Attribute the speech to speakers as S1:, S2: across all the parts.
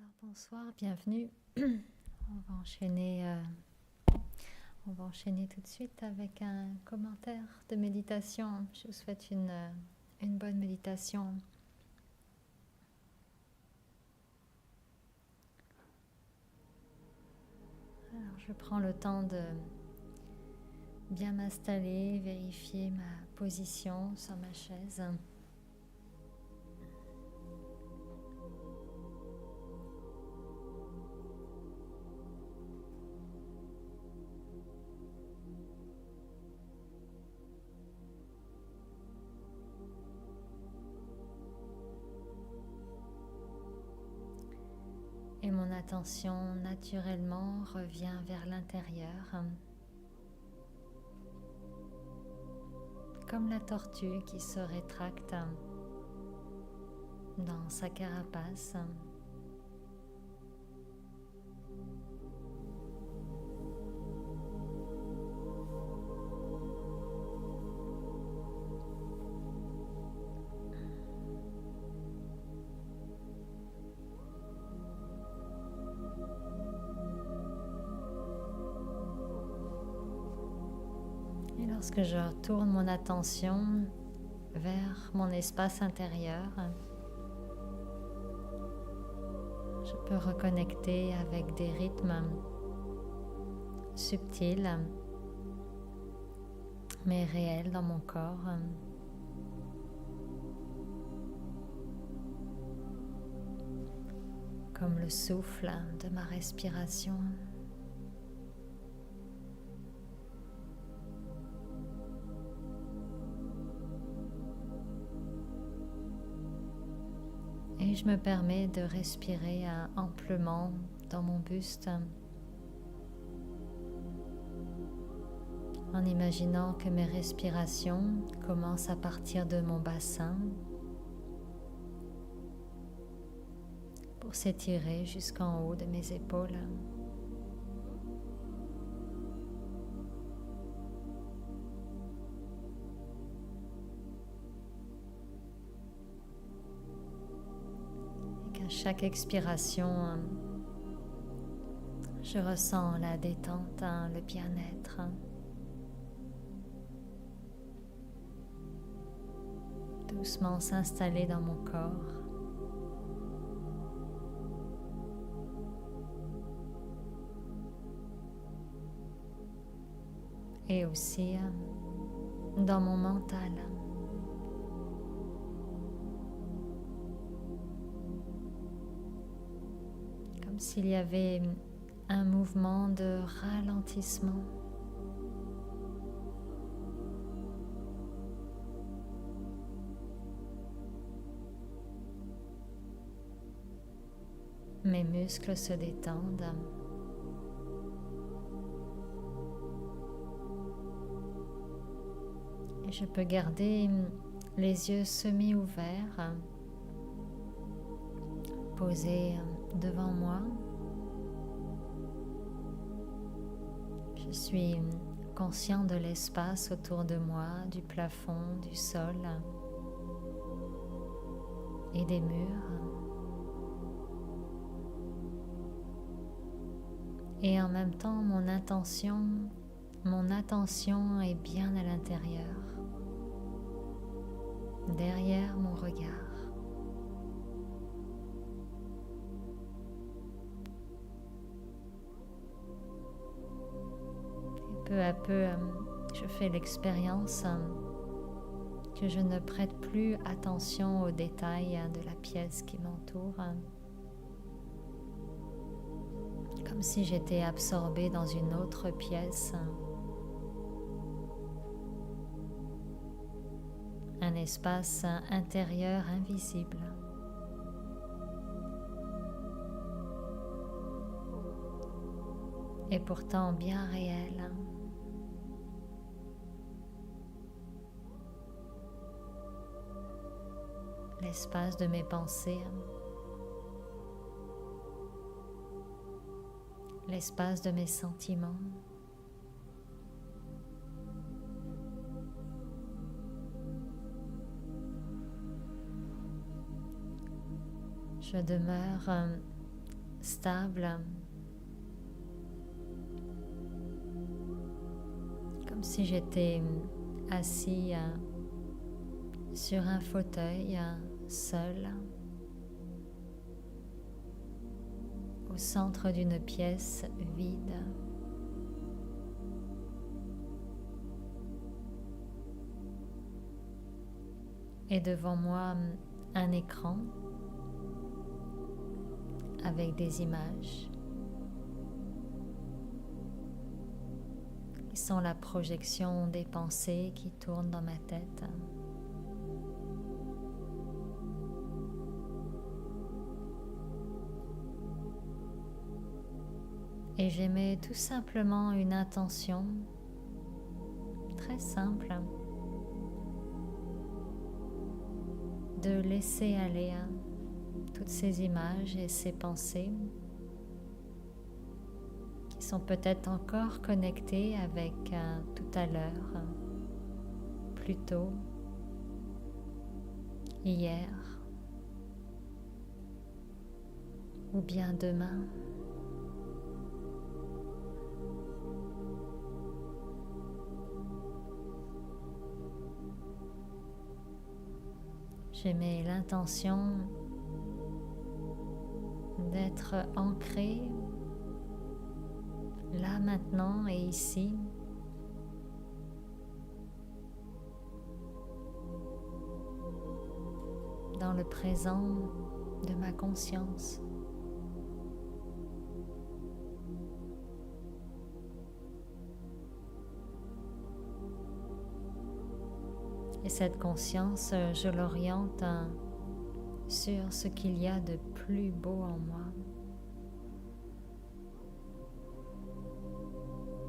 S1: Alors bonsoir, bienvenue. On va enchaîner tout de suite avec un commentaire de méditation. Je vous souhaite une bonne méditation. Alors je prends le temps de bien m'installer, vérifier ma position sur ma chaise. Et mon attention naturellement revient vers l'intérieur, comme la tortue qui se rétracte dans sa carapace. Et lorsque je retourne mon attention vers mon espace intérieur, je peux reconnecter avec des rythmes subtils mais réels dans mon corps. Comme le souffle de ma respiration. Et je me permets de respirer amplement dans mon buste en imaginant que mes respirations commencent à partir de mon bassin pour s'étirer jusqu'en haut de mes épaules. Et qu'à chaque expiration, je ressens la détente, le bien-être. Doucement s'installer dans mon corps. Et aussi dans mon mental. Comme s'il y avait un mouvement de ralentissement. Mes muscles se détendent. Et je peux garder les yeux semi-ouverts, posés devant moi. Je suis conscient de l'espace autour de moi, du plafond, du sol et des murs. Et en même temps, mon attention est bien à l'intérieur, derrière mon regard. Et peu à peu, je fais l'expérience que je ne prête plus attention aux détails de la pièce qui m'entoure. Comme si j'étais absorbée dans une autre pièce, un espace intérieur invisible. Et pourtant bien réel. L'espace de mes pensées. L'espace de mes sentiments. Je demeure stable, comme si j'étais assis sur un fauteuil seul au centre d'une pièce vide. Et devant moi, un écran avec des images qui sont la projection des pensées qui tournent dans ma tête. Et j'émets tout simplement une intention très simple de laisser aller toutes ces images et ces pensées qui sont peut-être encore connectées avec tout à l'heure, plus tôt, hier ou bien demain. J'émets l'intention d'être ancré là, maintenant et ici, dans le présent de ma conscience. Et cette conscience, je l'oriente sur ce qu'il y a de plus beau en moi.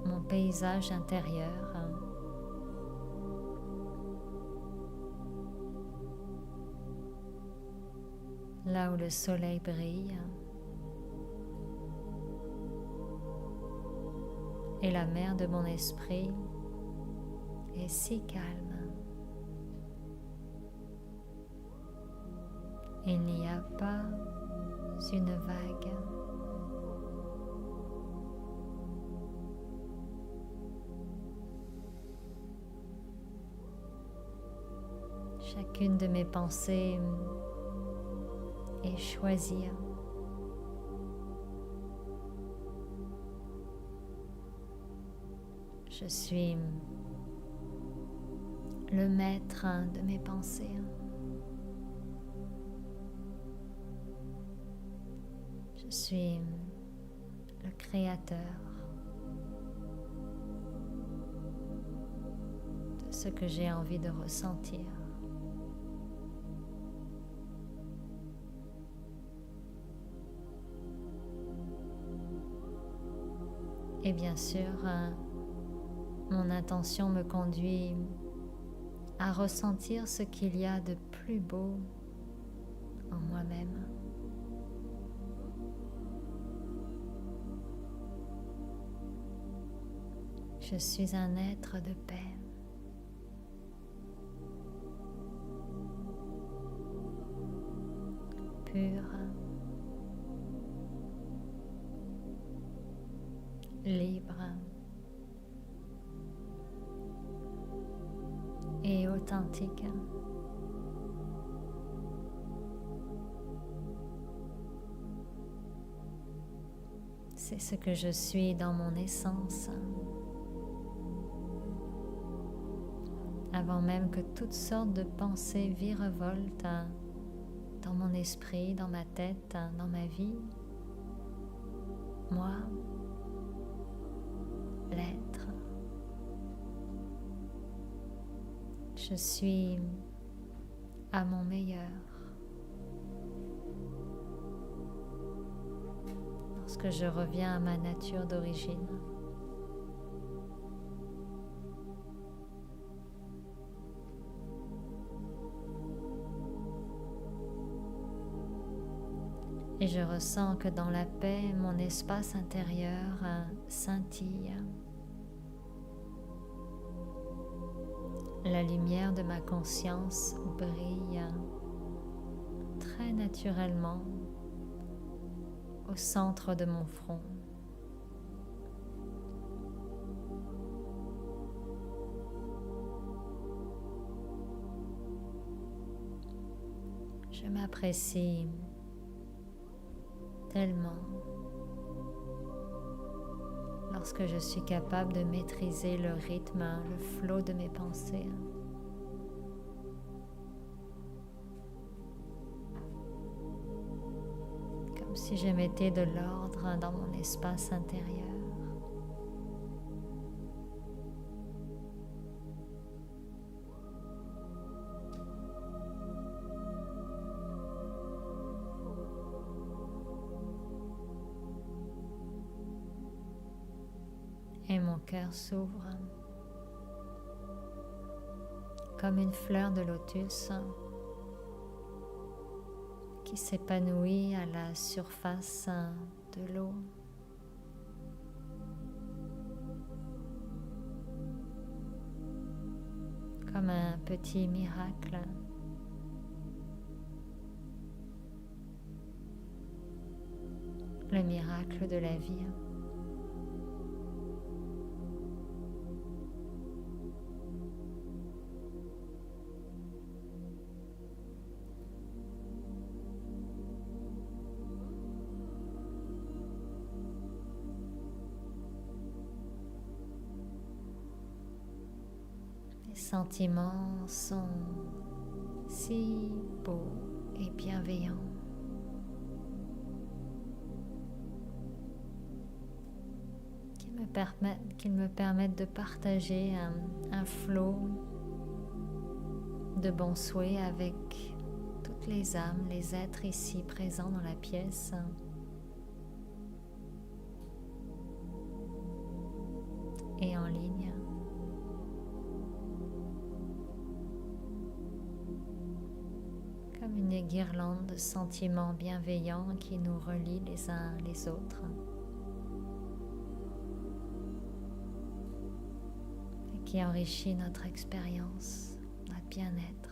S1: Mon paysage intérieur. Là où le soleil brille. Et la mer de mon esprit est si calme. Il n'y a pas une vague. Chacune de mes pensées est choisie. Je suis le maître de mes pensées. Je suis le créateur de ce que j'ai envie de ressentir. Et bien sûr, mon intention me conduit à ressentir ce qu'il y a de plus beau en moi-même. Je suis un être de paix. Pur. Libre. Et authentique. C'est ce que je suis dans mon essence. Avant même que toutes sortes de pensées virevoltent dans mon esprit, dans ma tête, dans ma vie, moi, l'être, je suis à mon meilleur lorsque je reviens à ma nature d'origine. Et je ressens que dans la paix, mon espace intérieur scintille. La lumière de ma conscience brille très naturellement au centre de mon front. Je m'apprécie tellement lorsque je suis capable de maîtriser le rythme, le flot de mes pensées. Comme si je mettais de l'ordre dans mon espace intérieur. Et mon cœur s'ouvre comme une fleur de lotus qui s'épanouit à la surface de l'eau. Comme un petit miracle. Le miracle de la vie. Les sentiments sont si beaux et bienveillants. Qu'ils me permettent de partager un flot de bons souhaits avec toutes les âmes, les êtres ici présents dans la pièce. Et en ligne. Comme une guirlande de sentiments bienveillants qui nous relient les uns les autres. Et qui enrichit notre expérience, notre bien-être.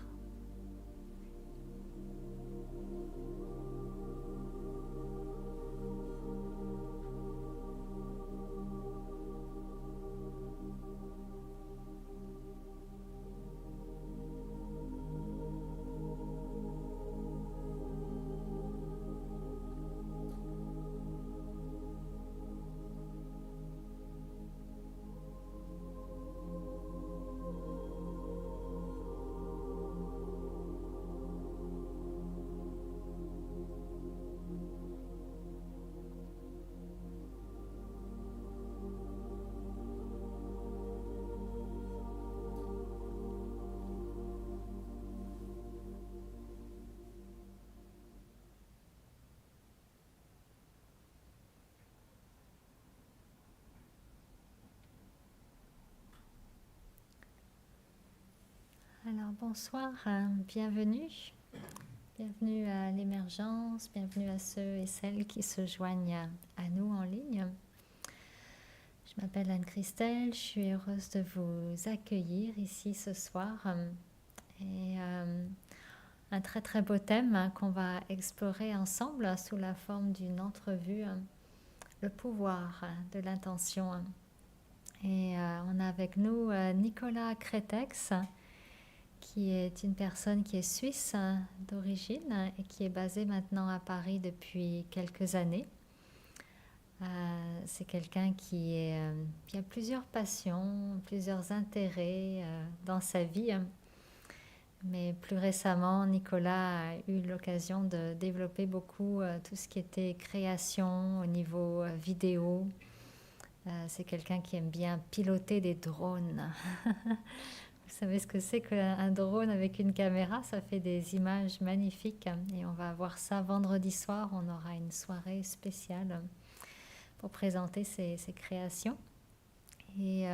S1: Alors bonsoir, bienvenue à l'émergence, bienvenue à ceux et celles qui se joignent à nous en ligne. Je m'appelle Anne-Christelle, je suis heureuse de vous accueillir ici ce soir et un très très beau thème qu'on va explorer ensemble sous la forme d'une entrevue, le pouvoir de l'intention. Et on a avec nous Nicolas Crétex, qui est une personne qui est suisse d'origine et qui est basée maintenant à Paris depuis quelques années. C'est quelqu'un qui a plusieurs passions, plusieurs intérêts dans sa vie. Mais plus récemment, Nicolas a eu l'occasion de développer beaucoup tout ce qui était création au niveau vidéo. C'est quelqu'un qui aime bien piloter des drones. Vous savez ce que c'est qu'un drone avec une caméra? Ça fait des images magnifiques et on va voir ça vendredi soir. On aura une soirée spéciale pour présenter ses créations. Et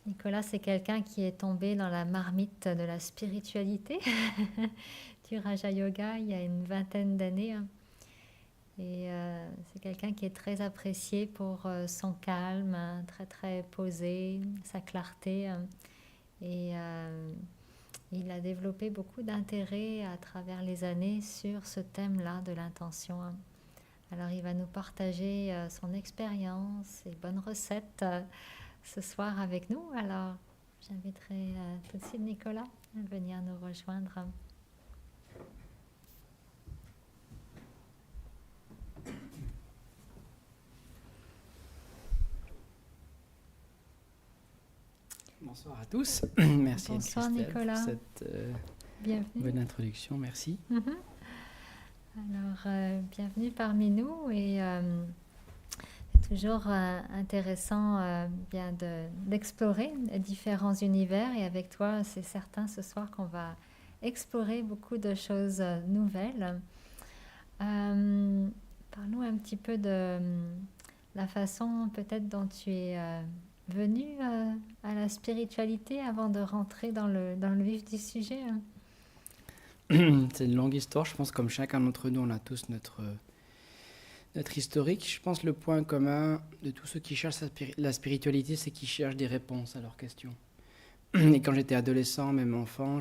S1: Nicolas, c'est quelqu'un qui est tombé dans la marmite de la spiritualité, du Raja Yoga, il y a une vingtaine d'années. Et c'est quelqu'un qui est très apprécié pour son calme, très très posé, sa clarté. Et il a développé beaucoup d'intérêt à travers les années sur ce thème-là de l'intention. Alors il va nous partager son expérience, ses bonnes recettes ce soir avec nous. Alors j'inviterai tout de suite Nicolas à venir nous rejoindre.
S2: Bonsoir à tous. Merci
S1: Bonsoir
S2: Christelle
S1: Nicolas.
S2: pour cette
S1: Bienvenue.
S2: bonne introduction. Merci.
S1: Alors, bienvenue parmi nous et c'est toujours intéressant bien d'explorer différents univers et avec toi, c'est certain ce soir qu'on va explorer beaucoup de choses nouvelles. Parlons un petit peu de la façon peut-être dont tu es venu à la spiritualité avant de rentrer dans le vif du sujet.
S2: C'est une longue histoire. Je pense comme chacun d'entre nous, on a tous notre historique. Je pense le point commun de tous ceux qui cherchent la spiritualité, c'est qu'ils cherchent des réponses à leurs questions. Et quand j'étais adolescent, même enfant,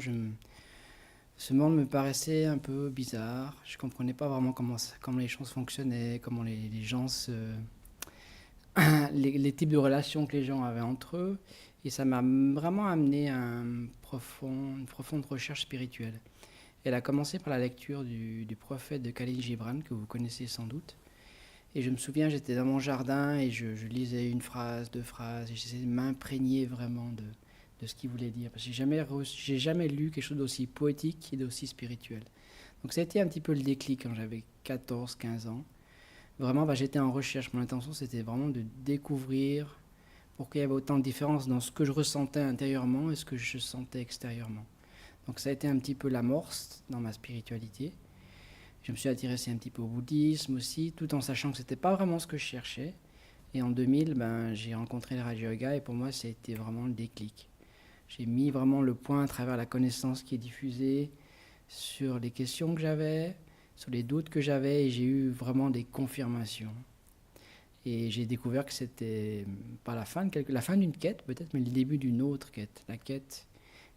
S2: ce monde me paraissait un peu bizarre. Je ne comprenais pas vraiment comment les choses fonctionnaient, comment les gens les types de relations que les gens avaient entre eux. Et ça m'a vraiment amené à une profonde recherche spirituelle. Elle a commencé par la lecture du prophète de Khalil Gibran, que vous connaissez sans doute. Et je me souviens, j'étais dans mon jardin et je lisais une phrase, deux phrases, et j'essayais de m'imprégner vraiment de ce qu'il voulait dire. Parce que j'ai jamais lu quelque chose d'aussi poétique et d'aussi spirituel. Donc ça a été un petit peu le déclic quand j'avais 14, 15 ans. Vraiment, j'étais en recherche. Mon intention, c'était vraiment de découvrir pourquoi il y avait autant de différences dans ce que je ressentais intérieurement et ce que je sentais extérieurement. Donc ça a été un petit peu l'amorce dans ma spiritualité. Je me suis intéressé un petit peu au bouddhisme aussi, tout en sachant que ce n'était pas vraiment ce que je cherchais. Et en 2000, j'ai rencontré le Raja Yoga et pour moi, ça a été vraiment le déclic. J'ai mis vraiment le point à travers la connaissance qui est diffusée sur les questions que j'avais, sur les doutes que j'avais, et j'ai eu vraiment des confirmations. Et j'ai découvert que c'était pas la fin d'une quête peut-être, mais le début d'une autre quête, la quête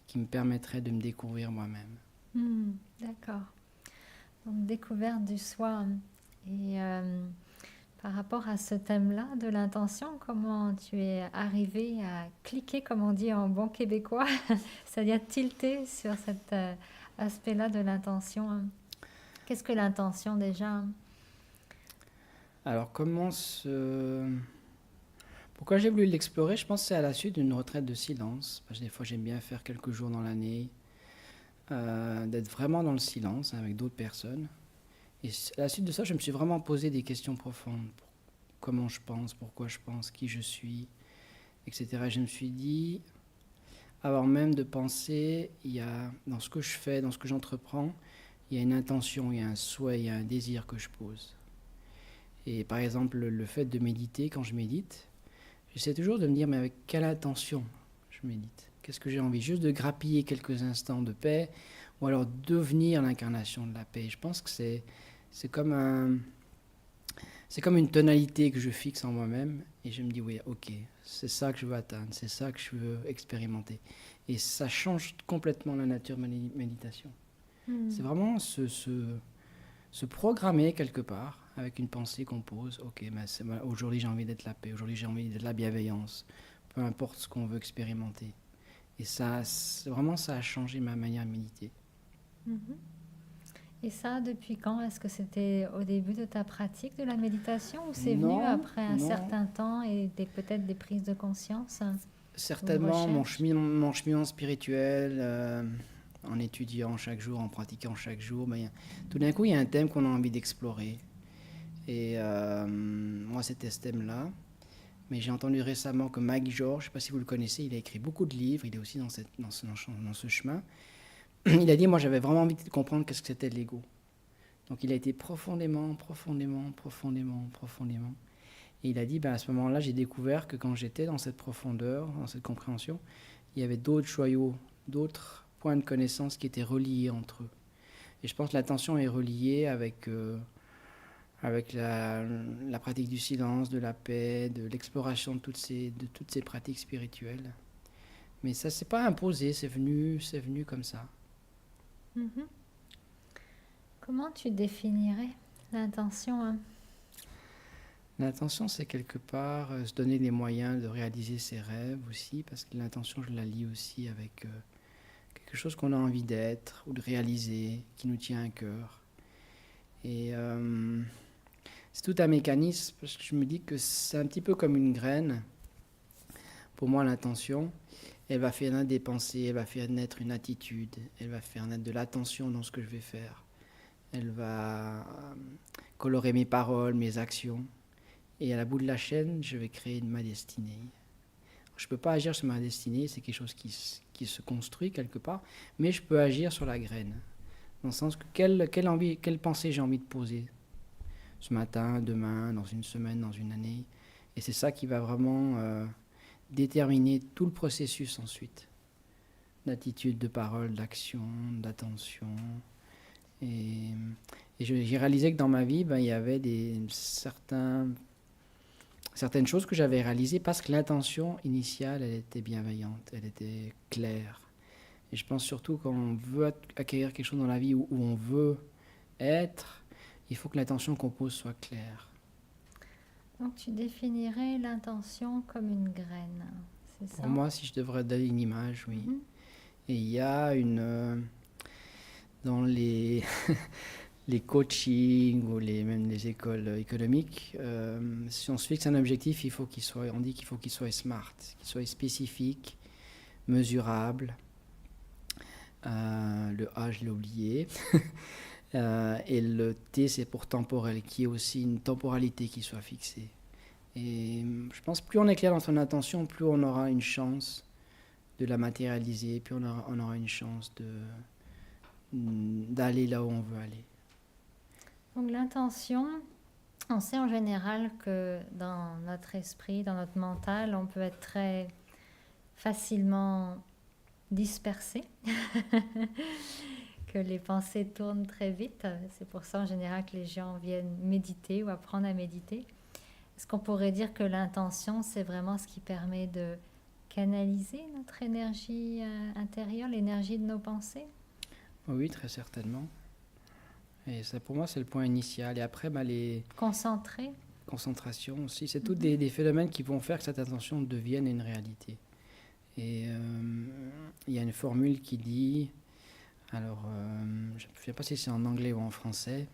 S2: qui me permettrait de me découvrir moi-même.
S1: D'accord. Donc découverte du soi. Et par rapport à ce thème-là de l'intention, comment tu es arrivé à cliquer, comme on dit en bon québécois, c'est-à-dire tilter sur cet aspect-là de l'intention. Qu'est-ce que l'intention déjà?
S2: Alors pourquoi j'ai voulu l'explorer? Je pense que c'est à la suite d'une retraite de silence. Parce que des fois j'aime bien faire quelques jours dans l'année, d'être vraiment dans le silence avec d'autres personnes. Et à la suite de ça, je me suis vraiment posé des questions profondes. Comment je pense, pourquoi je pense, qui je suis, etc. Et je me suis dit, avant même de penser, dans ce que je fais, dans ce que j'entreprends, il y a une intention, il y a un souhait, il y a un désir que je pose. Et par exemple, le fait de méditer, quand je médite, j'essaie toujours de me dire, mais avec quelle intention je médite? Qu'est-ce que j'ai envie? Juste de grappiller quelques instants de paix, ou alors devenir l'incarnation de la paix. Je pense que c'est comme une tonalité que je fixe en moi-même, et je me dis, oui, ok, c'est ça que je veux atteindre, c'est ça que je veux expérimenter. Et ça change complètement la nature de ma méditation. C'est vraiment se programmer quelque part avec une pensée qu'on pose. Ok, aujourd'hui j'ai envie d'être la paix, aujourd'hui j'ai envie d'être la bienveillance, peu importe ce qu'on veut expérimenter. Et ça a changé ma manière de méditer.
S1: Et ça, depuis quand? Est-ce que c'était au début de ta pratique de la méditation ou c'est
S2: Non,
S1: venu après un
S2: non.
S1: certain temps et peut-être des prises de conscience?
S2: Certainement, mon cheminement spirituel, en étudiant chaque jour, en pratiquant chaque jour, tout d'un coup, il y a un thème qu'on a envie d'explorer. Et moi, c'était ce thème-là. Mais j'ai entendu récemment que Mike George, je ne sais pas si vous le connaissez, il a écrit beaucoup de livres, il est aussi dans ce chemin. Il a dit, moi, j'avais vraiment envie de comprendre qu'est-ce que c'était l'ego. Donc, il a été profondément. Et il a dit, à ce moment-là, j'ai découvert que quand j'étais dans cette profondeur, dans cette compréhension, il y avait d'autres joyaux, d'autres points de connaissance qui étaient reliés entre eux. Et je pense que l'attention est reliée avec la pratique du silence, de la paix, de l'exploration de toutes ces pratiques spirituelles. Mais ça, c'est pas imposé, c'est venu comme ça.
S1: Comment tu définirais l'intention?
S2: L'intention, c'est quelque part se donner les moyens de réaliser ses rêves aussi, parce que l'intention, je la lie aussi avec quelque chose qu'on a envie d'être ou de réaliser, qui nous tient à cœur. Et c'est tout un mécanisme, parce que je me dis que c'est un petit peu comme une graine. Pour moi, l'intention, elle va faire naître des pensées, elle va faire naître une attitude, elle va faire naître de l'attention dans ce que je vais faire. Elle va colorer mes paroles, mes actions. Et à la bout de la chaîne, je vais créer ma destinée. Je ne peux pas agir sur ma destinée, c'est quelque chose qui se construit quelque part, mais je peux agir sur la graine. Dans le sens que quelle pensée j'ai envie de poser ce matin, demain, dans une semaine, dans une année. Et c'est ça qui va vraiment déterminer tout le processus ensuite. D'attitude, de parole, d'action, d'attention. Et j'ai réalisé que dans ma vie, il y avait certaines choses que j'avais réalisées parce que l'intention initiale, elle était bienveillante, elle était claire. Et je pense surtout quand on veut acquérir quelque chose dans la vie où on veut être, il faut que l'intention qu'on pose soit claire.
S1: Donc tu définirais l'intention comme une graine, c'est ça?
S2: Pour moi, si je devrais donner une image, oui.
S1: Mhm.
S2: Et il y a dans les coachings ou même les écoles économiques, si on se fixe un objectif, on dit qu'il faut qu'il soit smart, qu'il soit spécifique, mesurable. Le A, je l'ai oublié. Et le T, c'est pour temporel, qui est aussi une temporalité qui soit fixée. Et je pense que plus on est clair dans son intention, plus on aura une chance de la matérialiser, plus on aura une chance d'aller là où on veut aller.
S1: Donc l'intention, on sait en général que dans notre esprit, dans notre mental, on peut être très facilement dispersé, que les pensées tournent très vite. C'est pour ça en général que les gens viennent méditer ou apprendre à méditer. Est-ce qu'on pourrait dire que l'intention, c'est vraiment ce qui permet de canaliser notre énergie intérieure, l'énergie de nos pensées?
S2: Oui, très certainement. Et ça, pour moi, c'est le point initial. Et après, les
S1: Concentrer.
S2: concentrations aussi, c'est tous des phénomènes qui vont faire que cette intention devienne une réalité. Et il y a une formule qui dit, alors je ne sais pas si c'est en anglais ou en français,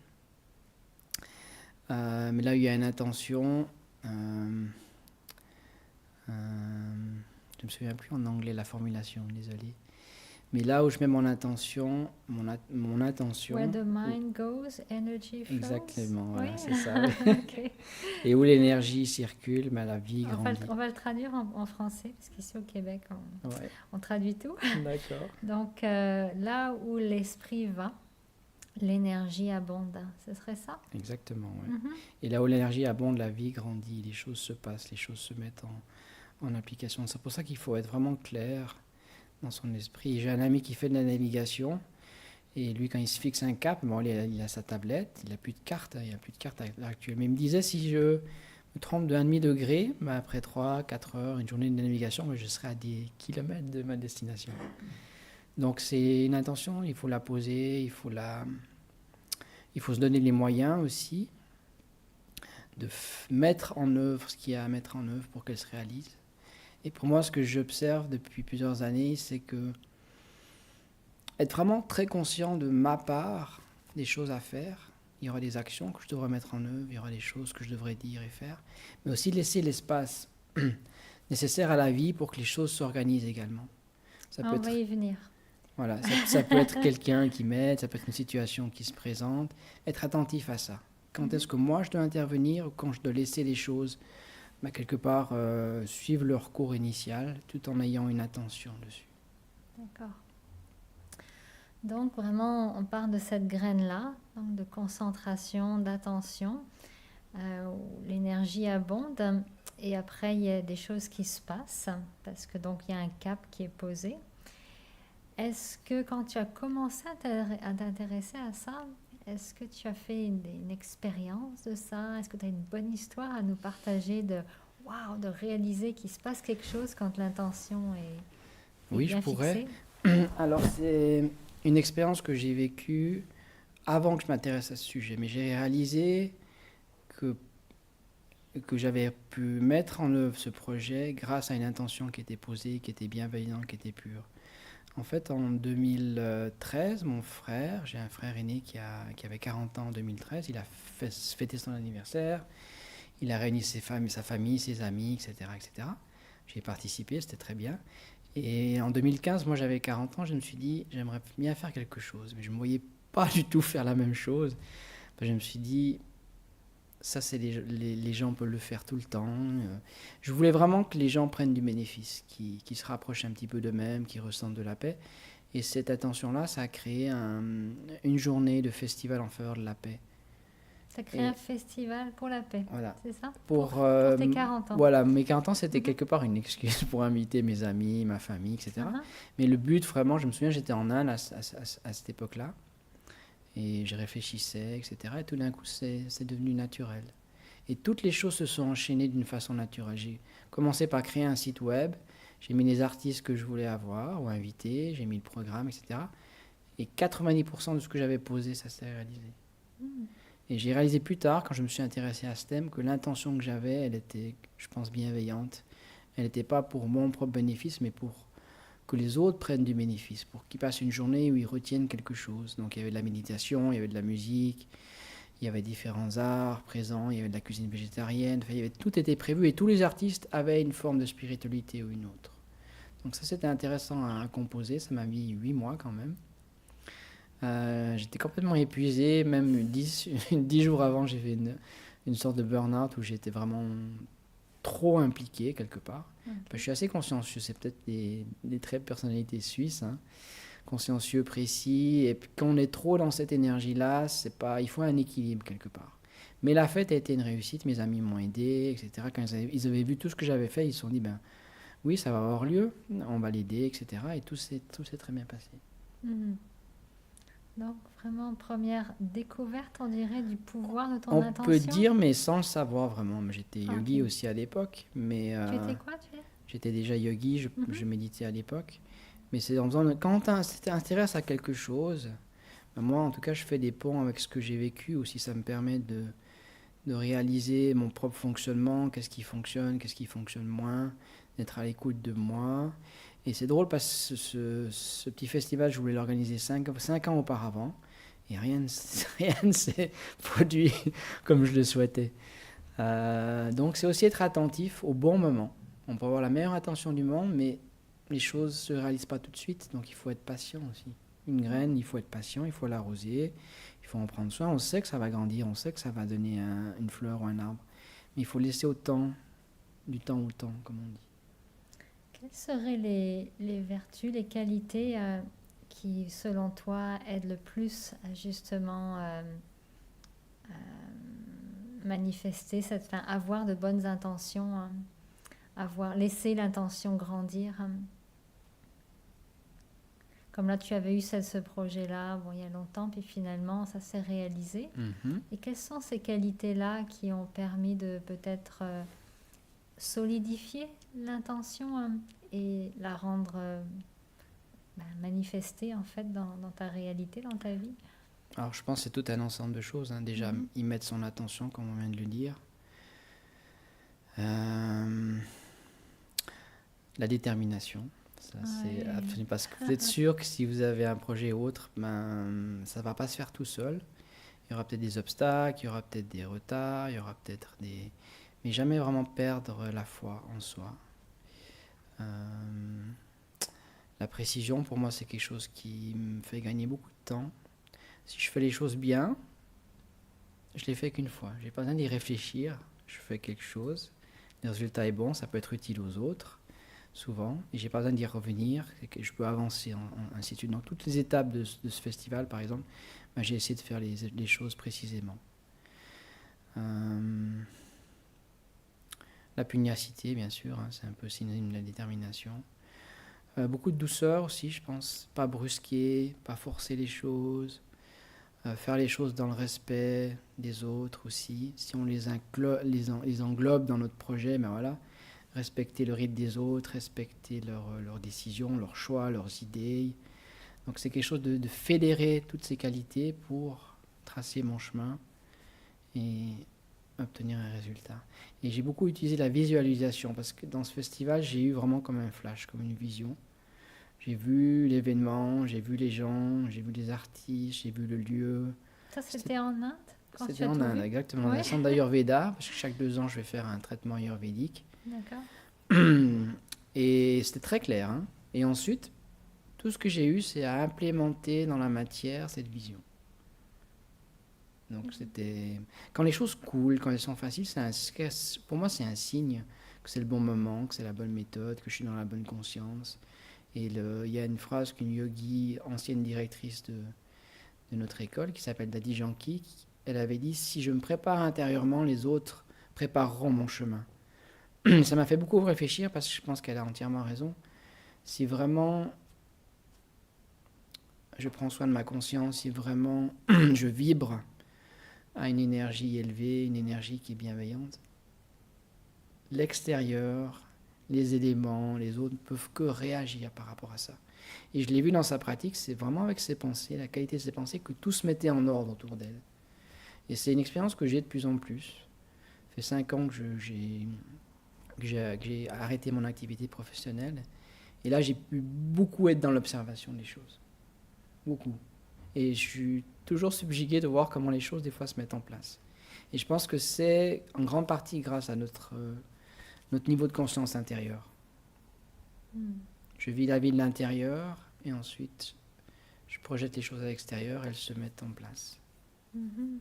S2: mais là où il y a une intention, je ne me souviens plus en anglais la formulation, désolé. Mais là où je mets mon intention, mon intention.
S1: Where the mind goes, energy flows.
S2: Exactement, voilà,
S1: Oui.
S2: c'est ça. Oui.
S1: Okay.
S2: Et où l'énergie circule, la vie grandit.
S1: On va le traduire en français, parce qu'ici au Québec,
S2: Ouais.
S1: on traduit tout.
S2: D'accord.
S1: Donc là où l'esprit va, l'énergie abonde. Ce serait ça?
S2: Exactement, oui.
S1: Mhm.
S2: Et là où l'énergie abonde, la vie grandit, les choses se passent, les choses se mettent en application. C'est pour ça qu'il faut être vraiment clair dans son esprit. J'ai un ami qui fait de la navigation, et lui, quand il se fixe un cap, il a sa tablette, il n'a plus de carte, il n'y a plus de carte à l'heure actuelle. Mais il me disait, si je me trompe de 1,5 degré, après 3-4 heures, une journée de navigation, je serai à des kilomètres de ma destination. Donc c'est une intention, il faut la poser, il faut se donner les moyens aussi de mettre en œuvre ce qu'il y a à mettre en œuvre pour qu'elle se réalise. Et pour moi, ce que j'observe depuis plusieurs années, c'est que être vraiment très conscient de ma part, des choses à faire, il y aura des actions que je devrais mettre en œuvre, il y aura des choses que je devrais dire et faire, mais aussi laisser l'espace nécessaire à la vie pour que les choses s'organisent également.
S1: On va y venir.
S2: Voilà, ça peut être quelqu'un qui m'aide, ça peut être une situation qui se présente, être attentif à ça. Quand est-ce que moi je dois intervenir, ou quand je dois laisser les choses quelque part suivre leur cours initial, tout en ayant une attention dessus.
S1: D'accord. Donc vraiment, on part de cette graine-là, donc de concentration, d'attention, où l'énergie abonde, et après il y a des choses qui se passent, parce que donc il y a un cap qui est posé. Est-ce que quand tu as commencé à t'intéresser à ça, est-ce que tu as fait une expérience de ça? Est-ce que tu as une bonne histoire à nous partager de réaliser qu'il se passe quelque chose quand l'intention est
S2: oui,
S1: bien
S2: je pourrais.
S1: fixée?
S2: Alors, c'est une expérience que j'ai vécue avant que je m'intéresse à ce sujet. Mais j'ai réalisé que que j'avais pu mettre en œuvre ce projet grâce à une intention qui était posée, qui était bienveillante, qui était pure. En fait, en 2013, mon frère, j'ai un frère aîné qui avait 40 ans en 2013, il a fêté son anniversaire, il a réuni sa famille, ses amis, etc., etc. J'ai participé, c'était très bien. Et en 2015, moi j'avais 40 ans, je me suis dit, j'aimerais bien faire quelque chose, mais je ne me voyais pas du tout faire la même chose. Je me suis dit, ça, c'est les gens peuvent le faire tout le temps. Je voulais vraiment que les gens prennent du bénéfice, qui se rapprochent un petit peu d'eux-mêmes, qui ressentent de la paix. Et cette attention-là, ça a créé une journée de festival en faveur de la paix.
S1: Tu as créé un festival pour la paix,
S2: voilà.
S1: C'est ça
S2: Pour
S1: tes 40 ans.
S2: Voilà, mes 40 ans, c'était quelque part une excuse pour inviter mes amis, ma famille, etc. Mais le but, vraiment, je me souviens, j'étais en Inde à cette époque-là. Et je réfléchissais, etc. Et tout d'un coup, c'est devenu naturel. Et toutes les choses se sont enchaînées d'une façon naturelle. J'ai commencé par créer un site web, j'ai mis les artistes que je voulais avoir ou inviter, j'ai mis le programme, etc. Et 90% de ce que j'avais posé, ça s'est réalisé. Et j'ai réalisé plus tard, quand je me suis intéressé à ce thème, que l'intention que j'avais, elle était, je pense, bienveillante. Elle n'était pas pour mon propre bénéfice, mais pour que les autres prennent du bénéfice, pour qu'ils passent une journée où ils retiennent quelque chose. Donc il y avait de la méditation, il y avait de la musique, il y avait différents arts présents, il y avait de la cuisine végétarienne, enfin, tout était prévu et tous les artistes avaient une forme de spiritualité ou une autre. Donc ça c'était intéressant à composer, ça m'a mis 8 mois quand même. J'étais complètement épuisé, même 10 jours avant j'ai fait une sorte de burn-out où j'étais vraiment trop impliqué quelque part. Je suis assez consciencieux, c'est peut-être des traits de personnalité suisse, hein. Consciencieux, précis, et puis quand on est trop dans cette énergie-là, il faut un équilibre quelque part. Mais la fête a été une réussite, mes amis m'ont aidé, etc. Quand ils avaient vu tout ce que j'avais fait, ils se sont dit, ben oui, ça va avoir lieu, on va l'aider, etc. Et tout s'est très bien passé.
S1: Donc vraiment, première découverte, on dirait, du pouvoir de ton intention.
S2: On peut dire, mais sans le savoir vraiment. J'étais yogi aussi à l'époque. Mais,
S1: tu étais quoi
S2: j'étais déjà yogi, je méditais à l'époque. Mais c'est en faisant, quand on s'intéresse à quelque chose, moi en tout cas je fais des ponts avec ce que j'ai vécu, ou si ça me permet de réaliser mon propre fonctionnement, qu'est-ce qui fonctionne moins, d'être à l'écoute de moi. Et c'est drôle parce que ce petit festival, je voulais l'organiser 5 ans auparavant, et rien ne s'est produit comme je le souhaitais. Donc c'est aussi être attentif au bon moment. On peut avoir la meilleure intention du monde, mais les choses ne se réalisent pas tout de suite, donc il faut être patient aussi. Une graine, il faut être patient, il faut l'arroser, il faut en prendre soin. On sait que ça va grandir, on sait que ça va donner une fleur ou un arbre, mais il faut laisser du temps au temps, comme on dit.
S1: Quelles seraient les vertus, les qualités qui, selon toi, aident le plus à justement manifester avoir de bonnes intentions, laisser l'intention grandir? Comme là, tu avais eu ce projet-là il y a longtemps, puis finalement, ça s'est réalisé. Et quelles sont ces qualités-là qui ont permis de peut-être solidifier l'intention et la rendre manifester en fait dans ta réalité, dans ta vie?
S2: Alors je pense que c'est tout un ensemble de choses, hein. Déjà y mettre son attention, comme on vient de le dire, la détermination, ça c'est absolument, parce que vous êtes sûr que si vous avez un projet ou autre, ça va pas se faire tout seul. Il y aura peut-être des obstacles, il y aura peut-être des retards, il y aura peut-être mais jamais vraiment perdre la foi en soi. La précision, pour moi, c'est quelque chose qui me fait gagner beaucoup de temps. Si je fais les choses bien, je les fais qu'une fois. Je n'ai pas besoin d'y réfléchir. Je fais quelque chose. Le résultat est bon, ça peut être utile aux autres, souvent. Et je n'ai pas besoin d'y revenir. Je peux avancer, ainsi de suite. Donc, toutes les étapes de ce festival, par exemple, j'ai essayé de faire les choses précisément. La pugnacité, bien sûr, hein, c'est un peu synonyme de la détermination. Beaucoup de douceur aussi, je pense. Pas brusquer, pas forcer les choses. Faire les choses dans le respect des autres aussi. Si on les englobe dans notre projet, voilà, respecter le rythme des autres, respecter leurs décisions, leurs choix, leurs idées. Donc c'est quelque chose de fédérer toutes ces qualités pour tracer mon chemin et obtenir un résultat. Et j'ai beaucoup utilisé la visualisation parce que dans ce festival, j'ai eu vraiment comme un flash, comme une vision. J'ai vu l'événement, j'ai vu les gens, j'ai vu les artistes, j'ai vu le lieu.
S1: Ça, c'était en Inde quand tu
S2: C'était
S1: as
S2: en
S1: tout
S2: Inde,
S1: vu?
S2: exactement, dans
S1: Oui,
S2: un centre d'Ayurveda, parce que chaque 2 ans, je vais faire un traitement ayurvédique.
S1: d'accord.
S2: Et c'était très clair, hein. Et ensuite, tout ce que j'ai eu, c'est à implémenter dans la matière cette vision. Donc c'était... Quand les choses coulent, quand elles sont faciles, pour moi, c'est un signe que c'est le bon moment, que c'est la bonne méthode, que je suis dans la bonne conscience. Et il y a une phrase qu'une yogi, ancienne directrice de notre école, qui s'appelle Dadi Janki, elle avait dit: si je me prépare intérieurement, les autres prépareront mon chemin. Ça m'a fait beaucoup réfléchir parce que je pense qu'elle a entièrement raison. Si vraiment je prends soin de ma conscience, si vraiment je vibre à une énergie élevée, une énergie qui est bienveillante, l'extérieur, les éléments, les autres ne peuvent que réagir par rapport à ça. Et je l'ai vu dans sa pratique, c'est vraiment avec ses pensées, la qualité de ses pensées, que tout se mettait en ordre autour d'elle. Et c'est une expérience que j'ai de plus en plus. Ça fait 5 ans que j'ai arrêté mon activité professionnelle. Et là, j'ai pu beaucoup être dans l'observation des choses. Beaucoup. Et je suis toujours subjugué de voir comment les choses, des fois, se mettent en place. Et je pense que c'est en grande partie grâce à notre niveau de conscience intérieure. Je vis la vie de l'intérieur et ensuite, je projette les choses à l'extérieur, elles se mettent en place.
S1: Mhm.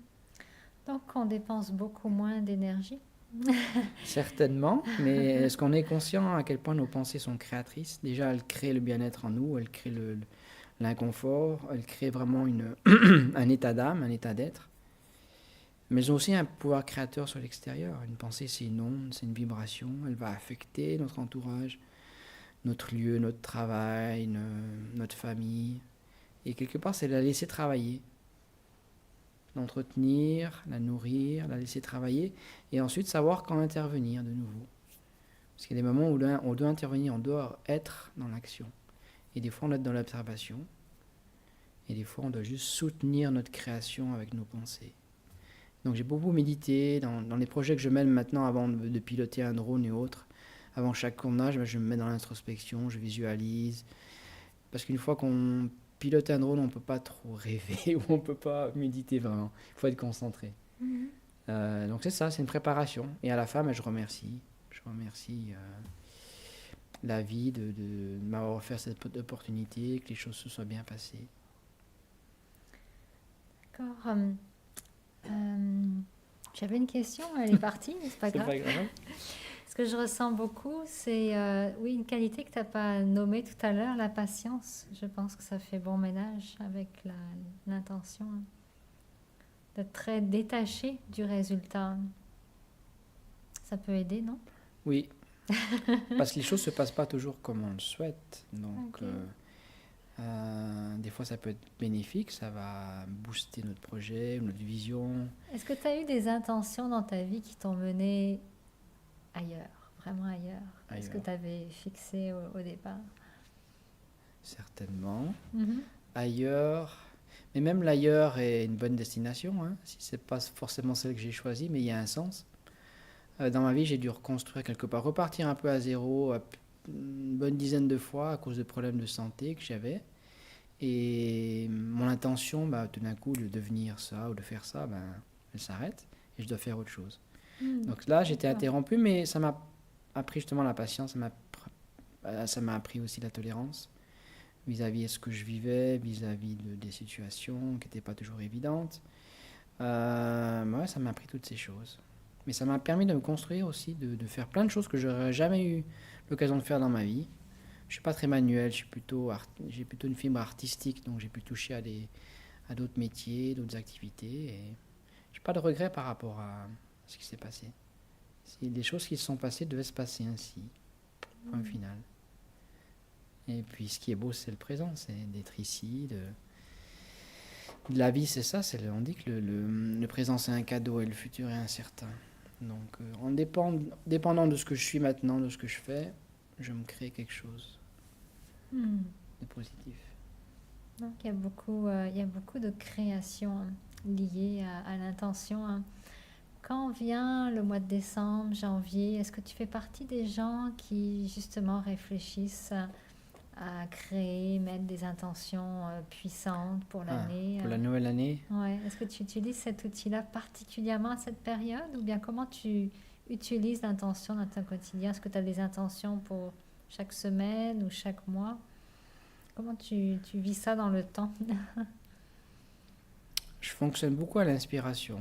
S1: Donc, on dépense beaucoup moins d'énergie.
S2: Certainement, mais est-ce qu'on est conscient à quel point nos pensées sont créatrices? Déjà, elles créent le bien-être en nous, elles créent l'inconfort, elles créent vraiment un état d'âme, un état d'être. Mais elles ont aussi un pouvoir créateur sur l'extérieur. Une pensée, c'est une onde, c'est une vibration, elle va affecter notre entourage, notre lieu, notre travail, notre famille. Et quelque part, c'est la laisser travailler. L'entretenir, la nourrir, la laisser travailler, et ensuite savoir quand intervenir de nouveau. Parce qu'il y a des moments où on doit intervenir, on doit être dans l'action. Et des fois, on doit être dans l'observation. Et des fois, on doit juste soutenir notre création avec nos pensées. Donc j'ai beaucoup médité dans les projets que je mène maintenant avant de piloter un drone et autres. Avant chaque tournage, je me mets dans l'introspection, je visualise. Parce qu'une fois qu'on pilote un drone, on ne peut pas trop rêver ou on ne peut pas méditer vraiment. Il faut être concentré. Donc c'est ça, c'est une préparation. Et à la fin, je remercie. Je remercie la vie de m'avoir offert cette opportunité, que les choses se soient bien passées.
S1: D'accord. J'avais une question, elle est partie, mais c'est pas grave.
S2: Pas grave.
S1: Ce que je ressens beaucoup, c'est oui, une qualité que tu n'as pas nommée tout à l'heure, la patience. Je pense que ça fait bon ménage avec l'intention d'être très détaché du résultat. Ça peut aider, non?
S2: Oui, parce que les choses ne se passent pas toujours comme on le souhaite. Donc,
S1: Ok.
S2: des fois, ça peut être bénéfique, ça va booster notre projet, notre vision.
S1: Est-ce que tu as eu des intentions dans ta vie qui t'ont mené ailleurs, vraiment ailleurs, que ce que tu avais fixé au départ?
S2: Certainement.
S1: Mhm.
S2: Ailleurs, mais même l'ailleurs est une bonne destination, hein, si c'est pas forcément celle que j'ai choisie, mais il y a un sens. Dans ma vie, j'ai dû reconstruire quelque part, repartir un peu à zéro une bonne dizaine de fois à cause de problèmes de santé que j'avais. Et mon intention, tout d'un coup, de devenir ça ou de faire ça, elle s'arrête et je dois faire autre chose. Donc là, j'étais
S1: D'accord.
S2: interrompu, mais ça m'a appris justement la patience, ça m'a appris aussi la tolérance vis-à-vis de ce que je vivais, vis-à-vis des situations qui n'étaient pas toujours évidentes. Ouais, ça m'a appris toutes ces choses. Mais ça m'a permis de me construire aussi, de faire plein de choses que j'aurais jamais eu l'occasion de faire dans ma vie. Je suis pas très manuel, j'ai plutôt une fibre artistique, donc j'ai pu toucher à d'autres métiers, d'autres activités. Et j'ai pas de regrets par rapport à ce qui s'est passé. Si les choses qui se sont passées devaient se passer ainsi. Point final. Et puis ce qui est beau, c'est le présent, c'est d'être ici. La vie, c'est ça, on dit que le présent, c'est un cadeau et le futur est incertain. Donc, dépendant de ce que je suis maintenant, de ce que je fais, je me crée quelque chose de positif.
S1: Donc, il y a beaucoup de créations liées à l'intention. Quand vient le mois de décembre, janvier, est-ce que tu fais partie des gens qui justement réfléchissent à créer, mettre des intentions puissantes pour
S2: Ah,
S1: l'année?
S2: pour la nouvelle année?
S1: Ouais. Est-ce que tu utilises cet outil-là particulièrement à cette période ou bien comment tu utilises l'intention dans ton quotidien? Est-ce que tu as des intentions pour chaque semaine ou chaque mois? Comment tu vis ça dans le temps?
S2: Je fonctionne beaucoup à l'inspiration.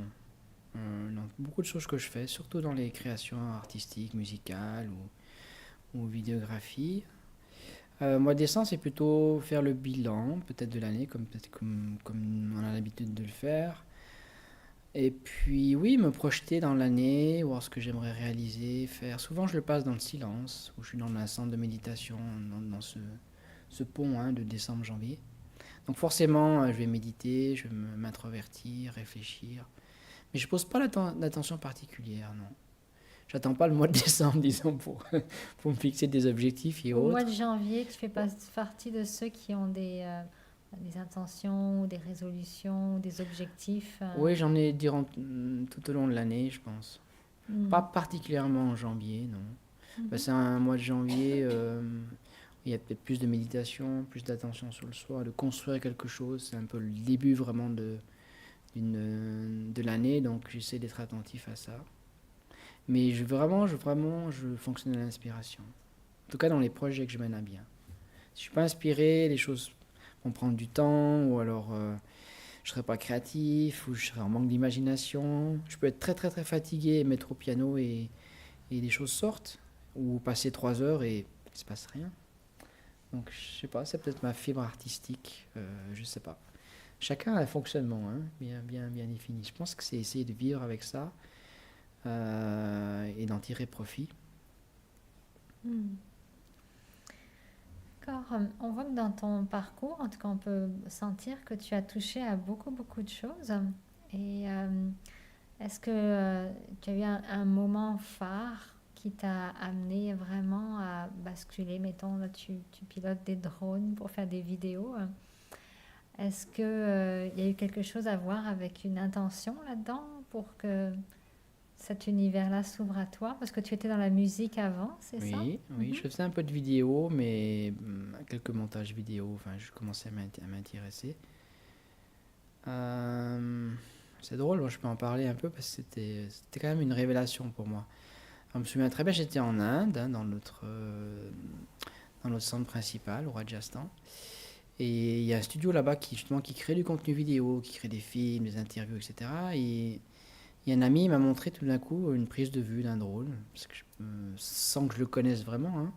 S2: Dans beaucoup de choses que je fais, surtout dans les créations artistiques, musicales ou vidéographie. Mois de décembre, c'est plutôt faire le bilan, peut-être de l'année, comme on a l'habitude de le faire. Et puis, oui, me projeter dans l'année, voir ce que j'aimerais réaliser, faire. Souvent, je le passe dans le silence, où je suis dans un centre de méditation, dans ce pont hein, de décembre-janvier. Donc, forcément, je vais méditer, je vais m'introvertir, réfléchir. Mais je pose pas d'attention particulière, non. J'attends pas le mois de décembre, disons, pour me fixer des objectifs et
S1: Au mois de
S2: autres.
S1: janvier, tu fais partie de ceux qui ont des intentions, ou des résolutions, ou des objectifs.
S2: Oui, j'en ai durant tout au long de l'année, je pense. Pas
S1: Hmm.
S2: particulièrement en janvier, non. Bah,
S1: Mhm.
S2: c'est un mois de janvier, il y a peut-être plus de méditation, plus d'attention sur le soi, de construire quelque chose. C'est un peu le début vraiment de l'année, donc j'essaie d'être attentif à ça. Mais je fonctionne à l'inspiration. En tout cas, dans les projets que je mène à bien. Si je suis pas inspiré, les choses vont prendre du temps, ou alors je serai pas créatif, ou je serai en manque d'imagination. Je peux être très très très fatigué et mettre au piano et les choses sortent, ou passer 3 heures et il se passe rien. Donc je sais pas, c'est peut-être ma fibre artistique, je sais pas. Chacun a un fonctionnement hein, bien défini. Je pense que c'est essayer de vivre avec ça et d'en tirer profit.
S1: Hmm. D'accord. On voit que dans ton parcours, en tout cas, on peut sentir que tu as touché à beaucoup, beaucoup de choses. Et est-ce que tu as eu un moment phare qui t'a amené vraiment à basculer? Mettons, là, tu pilotes des drones pour faire des vidéos. Est-ce que, il y a eu quelque chose à voir avec une intention là-dedans pour que cet univers-là s'ouvre à toi? Parce que tu étais dans la musique avant, c'est ça?
S2: Oui, je
S1: Mhm.
S2: faisais un peu de vidéo, mais quelques montages vidéo, enfin, je commençais à m'intéresser. Euh, c'est drôle, moi, je peux en parler un peu parce que c'était quand même une révélation pour moi. Alors, je me souviens très bien, j'étais en Inde, hein, dans notre centre principal, au Rajasthan. Et il y a un studio là-bas justement, qui crée du contenu vidéo, qui crée des films, des interviews, etc. Et il y a un ami qui m'a montré tout d'un coup une prise de vue d'un drone, sans que je le connaisse vraiment, hein.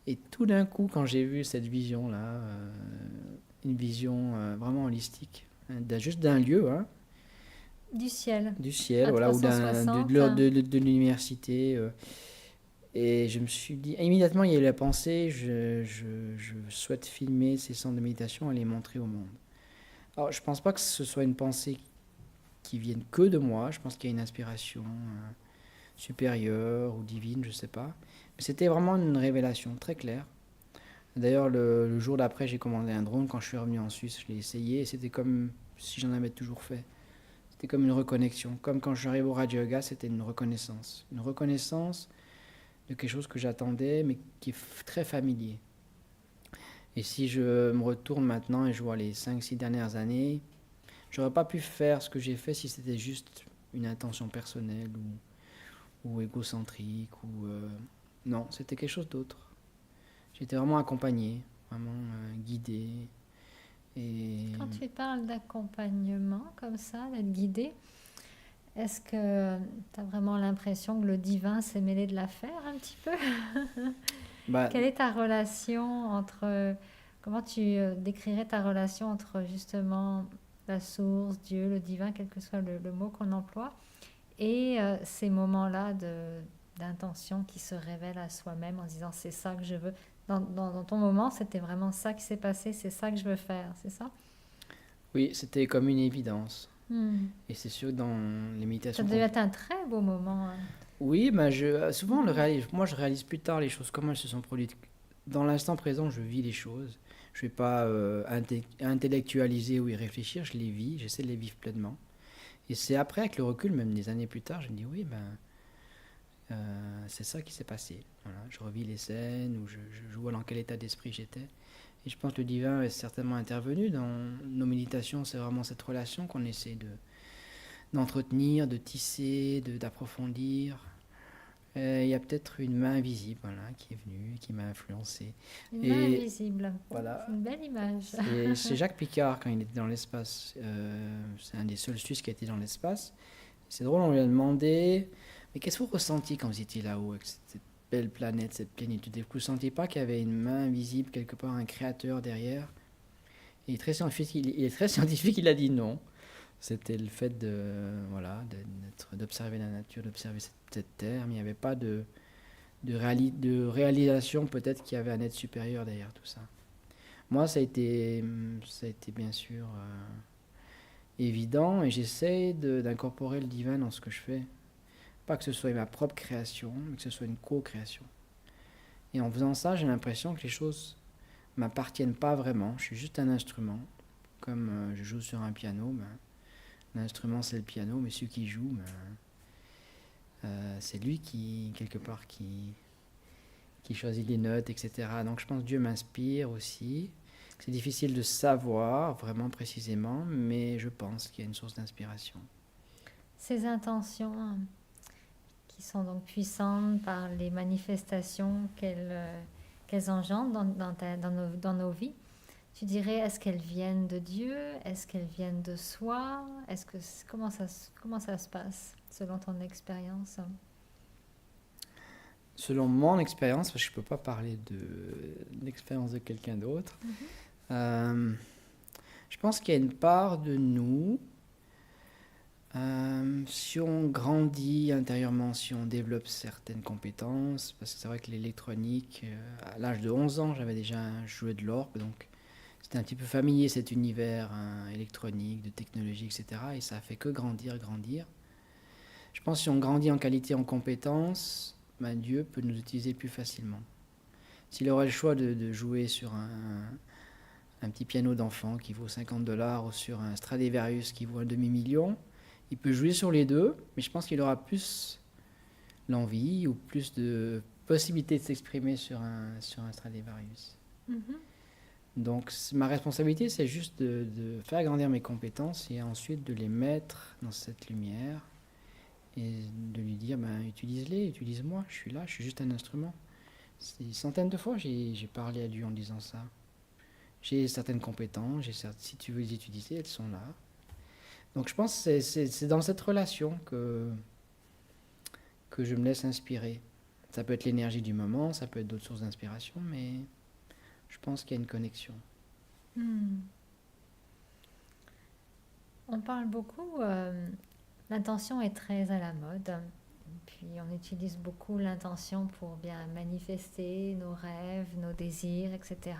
S2: Et tout d'un coup, quand j'ai vu cette vision-là, une vision vraiment holistique, hein, juste d'un lieu, hein,
S1: Du ciel,
S2: du ciel,
S1: à
S2: voilà, ou
S1: 360.
S2: de l'université, et je me suis dit, immédiatement, il y a eu la pensée, je souhaite filmer ces centres de méditation et les montrer au monde. Alors, je pense pas que ce soit une pensée qui vienne que de moi, je pense qu'il y a une inspiration supérieure ou divine, je sais pas. Mais c'était vraiment une révélation très claire. D'ailleurs, le jour d'après, j'ai commandé un drone. Quand je suis revenu en Suisse, je l'ai essayé et c'était comme si j'en avais toujours fait. C'était comme une reconnexion. Comme quand je suis arrivé au Radio Yoga, c'était une reconnaissance. Une reconnaissance de quelque chose que j'attendais, mais qui est très familier. Et si je me retourne maintenant et je vois les 5 6 dernières années, j'aurais pas pu faire ce que j'ai fait si c'était juste une intention personnelle ou égocentrique. Non, c'était quelque chose d'autre. J'étais vraiment accompagné, vraiment guidé. Et
S1: Quand tu parles d'accompagnement comme ça, d'être guidé, est-ce que tu as vraiment l'impression que le divin s'est mêlé de l'affaire un petit peu?
S2: bah,
S1: Quelle est ta relation entre... Comment tu décrirais ta relation entre justement la source, Dieu, le divin, quel que soit le mot qu'on emploie, et ces moments-là d'intention qui se révèlent à soi-même en se disant c'est ça que je veux. Dans ton moment, c'était vraiment ça qui s'est passé, c'est ça que je veux faire, c'est ça?
S2: oui, c'était comme une évidence.
S1: Hmm.
S2: Et c'est sûr que dans les
S1: Ça
S2: méditations
S1: devait être un très beau moment, hein.
S2: Oui, souvent
S1: Mhm.
S2: moi je réalise plus tard les choses, comment elles se sont produites. Dans l'instant présent, je vis les choses. Je ne vais pas intellectualiser ou y réfléchir, je les vis, j'essaie de les vivre pleinement. Et c'est après, avec le recul, même des années plus tard, je me dis oui, c'est ça qui s'est passé. Voilà, je revis les scènes où je vois dans quel état d'esprit j'étais. Et je pense que le divin est certainement intervenu dans nos méditations. C'est vraiment cette relation qu'on essaie d'entretenir, de tisser, d'approfondir. Il y a peut-être une main invisible, voilà, qui est venue, qui m'a influencé.
S1: Une main
S2: Et
S1: invisible. Oh,
S2: voilà,
S1: c'est une belle image.
S2: c'est Jacques Picard quand il était dans l'espace. C'est un des seuls Suisses qui a été dans l'espace. C'est drôle, on lui a demandé, mais qu'est-ce que vous ressentiez quand vous étiez là-haut avec cette belle planète, cette plénitude? Vous ne sentiez pas qu'il y avait une main invisible quelque part, un créateur derrière? Et il est très scientifique, il a dit non. C'était le fait voilà, d'observer la nature, d'observer cette terre, mais il n'y avait pas de réalisation peut-être qu'il y avait un être supérieur derrière tout ça. Moi, ça a été bien sûr évident et j'essaie d'incorporer le divin dans ce que je fais. Pas que ce soit ma propre création, mais que ce soit une co-création. Et en faisant ça, j'ai l'impression que les choses m'appartiennent pas vraiment. Je suis juste un instrument. Comme je joue sur un piano, l'instrument c'est le piano, mais celui qui joue, c'est lui quelque part, qui choisit les notes, etc. Donc je pense que Dieu m'inspire aussi. C'est difficile de savoir vraiment précisément, mais je pense qu'il y a une source d'inspiration.
S1: Ces intentions qui sont donc puissantes par les manifestations qu'elles engendrent dans nos vies, tu dirais, est-ce qu'elles viennent de Dieu? Est-ce qu'elles viennent de soi? Comment ça se passe selon ton expérience?
S2: Selon mon expérience, parce que je ne peux pas parler de l'expérience de quelqu'un d'autre, je pense qu'il y a une part de nous, si on grandit intérieurement, si on développe certaines compétences, parce que c'est vrai que l'électronique, à l'âge de 11 ans, j'avais déjà joué de l'orgue, donc c'était un petit peu familier cet univers électronique, de technologie, etc. Et ça a fait que grandir, grandir. Je pense que si on grandit en qualité, en compétences, Dieu peut nous utiliser plus facilement. S'il aurait le choix de jouer sur un petit piano d'enfant qui vaut $50 ou sur un Stradivarius qui vaut un demi-million, il peut jouer sur les deux, mais je pense qu'il aura plus l'envie ou plus de possibilités de s'exprimer sur un Stradivarius. Donc ma responsabilité, c'est juste de faire grandir mes compétences et ensuite de les mettre dans cette lumière et de lui dire, utilise-les, utilise-moi, je suis là, je suis juste un instrument. C'est des centaines de fois j'ai parlé à Dieu en disant ça. J'ai certaines compétences, si tu veux les utiliser, elles sont là. Donc je pense que c'est dans cette relation que je me laisse inspirer. Ça peut être l'énergie du moment, ça peut être d'autres sources d'inspiration, mais je pense qu'il y a une connexion.
S1: On parle beaucoup, l'intention est très à la mode, puis on utilise beaucoup l'intention pour bien manifester nos rêves, nos désirs, etc.